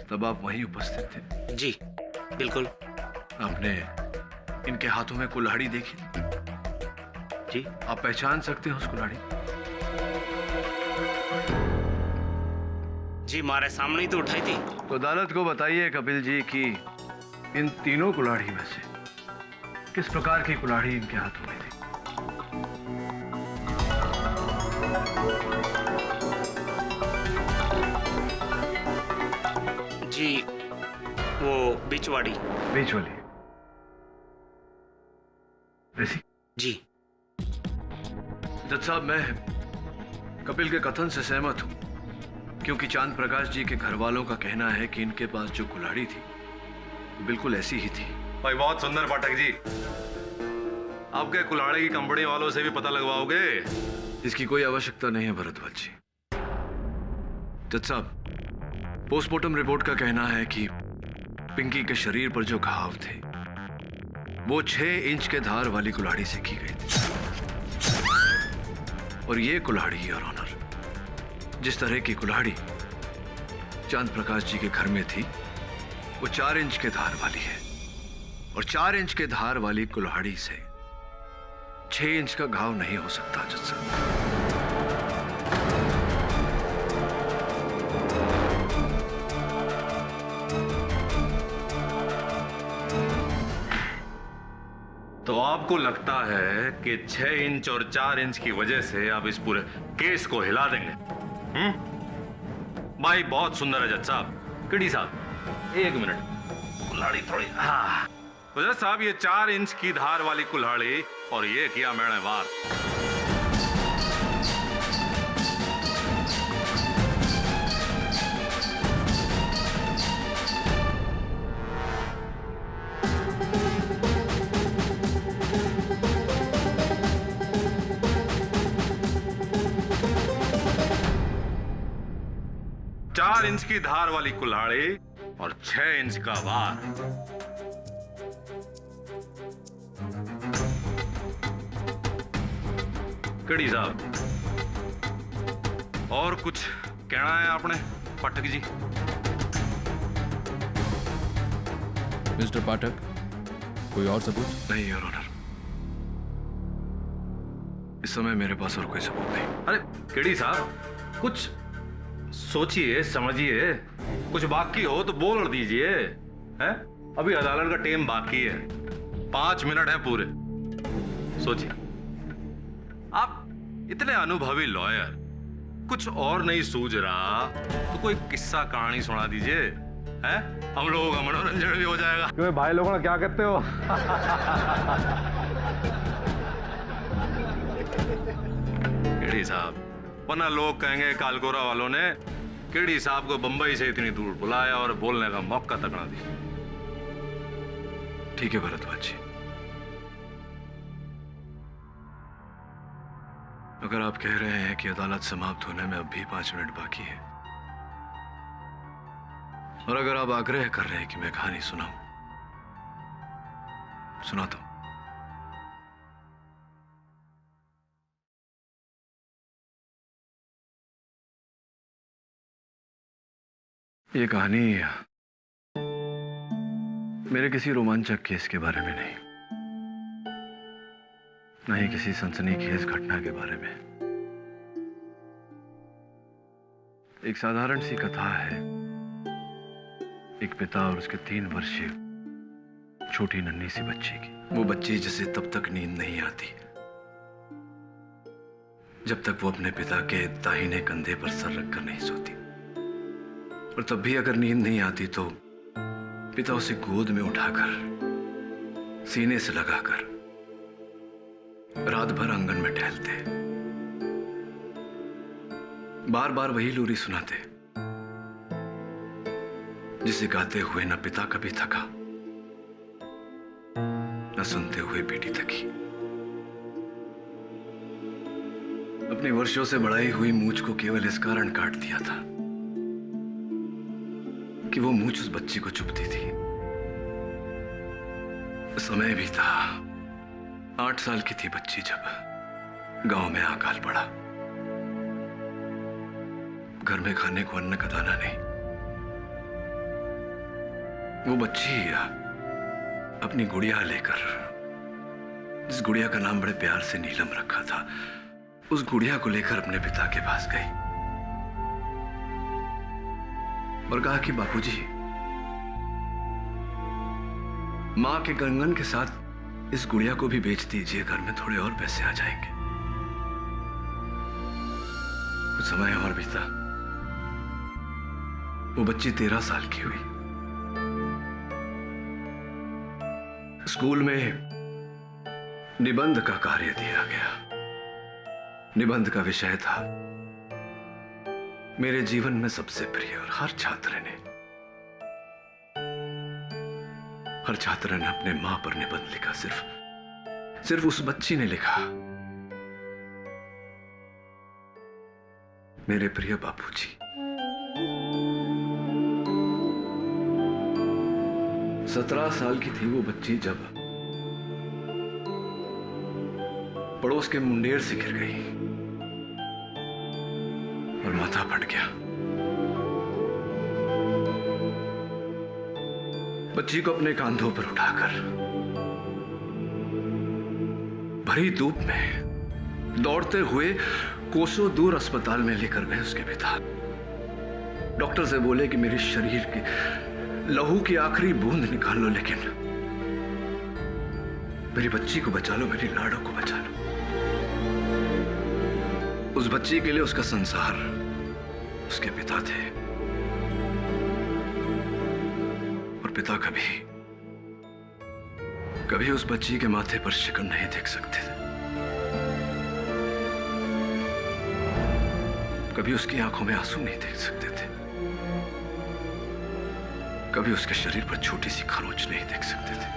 तब आप वहीं उपस्थित थे? जी बिल्कुल। आपने इनके हाथों में कुल्हाड़ी देखी? जी। आप पहचान सकते हैं उस कुल्हाड़ी? जी हमारे सामने ही तो उठाई थी। तो अदालत को बताइए कपिल जी कि इन तीनों कुल्हाड़ी में से किस प्रकार की कुल्हाड़ी इनके हाथों में थी? जी वो बीच वाली। बीच वाली? ऐसी? जी। जज साहब मैं कपिल के कथन से सहमत हूं, क्योंकि चांद प्रकाश जी के घर वालों का कहना है कि इनके पास जो कुल्हाड़ी थी बिल्कुल ऐसी ही थी। भाई बहुत सुंदर पाठक जी, आपके कुल्हाड़ी की कंपनी वालों से भी पता लगवाओगे? इसकी कोई आवश्यकता नहीं है भरद्वाज जी। जज साहब, पोस्टमार्टम रिपोर्ट का कहना है कि पिंकी के शरीर पर जो घाव थे वो 6 इंच के धार वाली कुल्हाड़ी से की गई थी, और ये कुल्हाड़ी योर ऑनर, जिस तरह की कुल्हाड़ी चांद प्रकाश जी के घर में थी वो 4 इंच के धार वाली है, और 4 इंच के धार वाली कुल्हाड़ी से 6 इंच का घाव नहीं हो सकता जज साहब। तो आपको लगता है कि 6 इंच और 4 इंच की वजह से आप इस पूरे केस को हिला देंगे? भाई बहुत सुंदर है जज साहब। किडी साहब 1 मिनट, कुल्हाड़ी थोड़ी। हाँ तो जज साहब, ये 4 इंच की धार वाली कुल्हाड़ी और ये किया मैंने वार। चार इंच की धार वाली कुल्हाड़ी और 6 इंच का वार। कड़ी साहब, और कुछ कहना है आपने पाठक जी? मिस्टर पाठक, कोई और सबूत? नहीं योर ऑनर, इस समय मेरे पास और कोई सबूत नहीं। अरे केडी साहब, कुछ सोचिए समझिए, कुछ बाकी हो तो बोल दीजिए। हैं? अभी अदालत का टाइम बाकी है, 5 मिनट है पूरे। सोचिए, आप इतने अनुभवी लॉयर, कुछ और नहीं सूझ रहा तो कोई किस्सा कहानी सुना दीजिए, हैं? हम लोगों का मनोरंजन भी हो जाएगा। क्यों भाई लोगों ने क्या कहते हो? केडी साहब, वरना लोग कहेंगे कालकोरा वालों ने केडी साहब को बंबई से इतनी दूर बुलाया और बोलने का मौका तक ना दिया। ठीक है भरद्वाज जी, अगर आप कह रहे हैं कि अदालत समाप्त होने में अब भी 5 मिनट बाकी है, और अगर आप आग्रह कर रहे हैं कि मैं कहानी सुनाऊं, सुनाता हूं। ये कहानी मेरे किसी रोमांचक केस के बारे में नहीं, न ही किसी सनसनीखेज घटना के बारे में। एक साधारण सी कथा है, एक पिता और उसके 3 वर्षीय छोटी नन्ही सी बच्ची की। वो बच्ची जिसे तब तक नींद नहीं आती जब तक वो अपने पिता के दाहिने कंधे पर सर रखकर नहीं सोती, और तब भी अगर नींद नहीं आती तो पिता उसे गोद में उठाकर सीने से लगाकर रात भर आंगन में टहलते, बार बार वही लोरी सुनाते जिसे गाते हुए न पिता कभी थका सुनते हुए पीटी थकी। अपनी वर्षों से बढ़ाई हुई मूंछ को केवल इस कारण काट दिया था कि वो मूंछ उस बच्ची को चुभती थी। समय भी था, 8 साल की थी बच्ची जब गांव में अकाल पड़ा। घर में खाने को अन्न का दाना नहीं। वो बच्ची अपनी गुड़िया लेकर, जिस गुड़िया का नाम बड़े प्यार से नीलम रखा था, उस गुड़िया को लेकर अपने पिता के पास गई और कहा कि बापूजी, मां के कंगन के साथ इस गुड़िया को भी बेच दीजिए, घर में थोड़े और पैसे आ जाएंगे। कुछ समय और बीता, वो बच्ची 13 साल की हुई। स्कूल में निबंध का कार्य दिया गया। निबंध का विषय था मेरे जीवन में सबसे प्रिय, और हर छात्र ने अपने मां पर निबंध लिखा। सिर्फ उस बच्ची ने लिखा, मेरे प्रिय बापूजी। 17 साल की थी वो बच्ची जब पड़ोस के मुंडेर से गिर गई और माथा फट गया। बच्ची को अपने कांधों पर उठाकर भरी धूप में दौड़ते हुए कोसों दूर अस्पताल में लेकर गए उसके पिता। डॉक्टर से बोले कि मेरे शरीर के लहू की आखिरी बूंद निकाल लो, लेकिन मेरी बच्ची को बचा लो, मेरी लाडो को बचा लो। उस बच्ची के लिए उसका संसार उसके पिता थे, और पिता कभी उस बच्ची के माथे पर शिकन नहीं देख सकते थे। कभी उसकी आंखों में आंसू नहीं देख सकते थे। कभी उसके शरीर पर छोटी सी खरोंच नहीं देख सकते थे।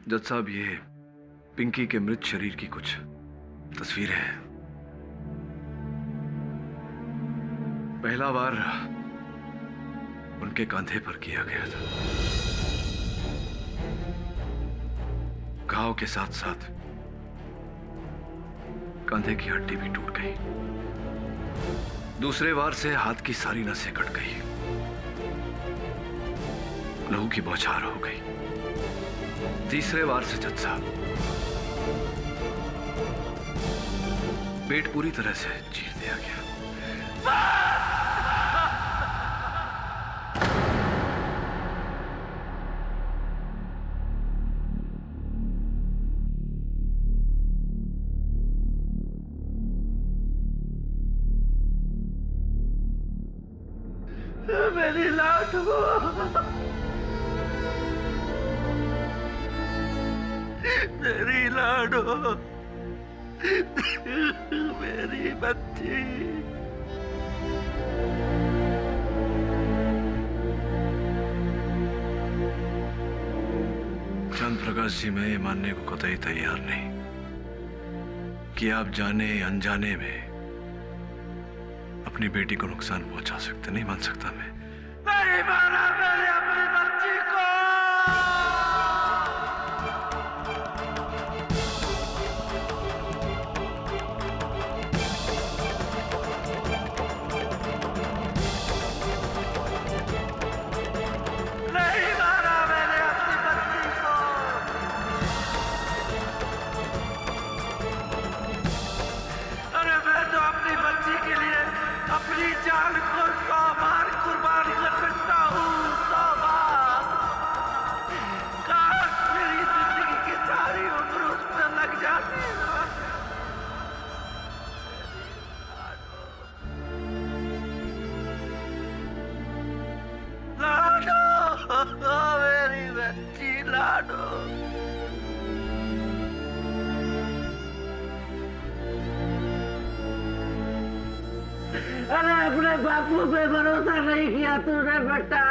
जज साहब, ये पिंकी के मृत शरीर की कुछ तस्वीरें हैं। पहला वार उनके कंधे पर किया गया था। घाव के साथ साथ कंधे की हड्डी भी टूट गई। दूसरे वार से हाथ की सारी नसें कट गई, लहू की बौछार हो गई। तीसरे वार से जज साहब पेट पूरी तरह से चीर दिया गया। मेरी लाडो, मेरी लाडो, मेरी बच्ची। चंद प्रकाश जी, मैं ये मानने को कतई तैयार नहीं कि आप जाने अनजाने में अपनी बेटी को नुकसान पहुंचा सकते। नहीं मान सकता मैं। नहीं मारा मैंने अपनी बच्ची को। नहीं मारा मैंने अपनी बच्ची को। अरे मैं तो अपनी बच्ची के लिए अपनी जान को 100 बार कुर्बान कर सकता हूँ, 100 बार। काश मेरी जिंदगी की सारी उम्र उस पर लग जाती। लाडो, लाडो। अरे अपने बापू पे भरोसा नहीं किया तूने बेटा।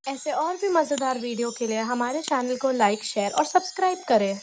ऐसे और भी मज़ेदार वीडियो के लिए हमारे चैनल को लाइक, शेयर और सब्सक्राइब करें।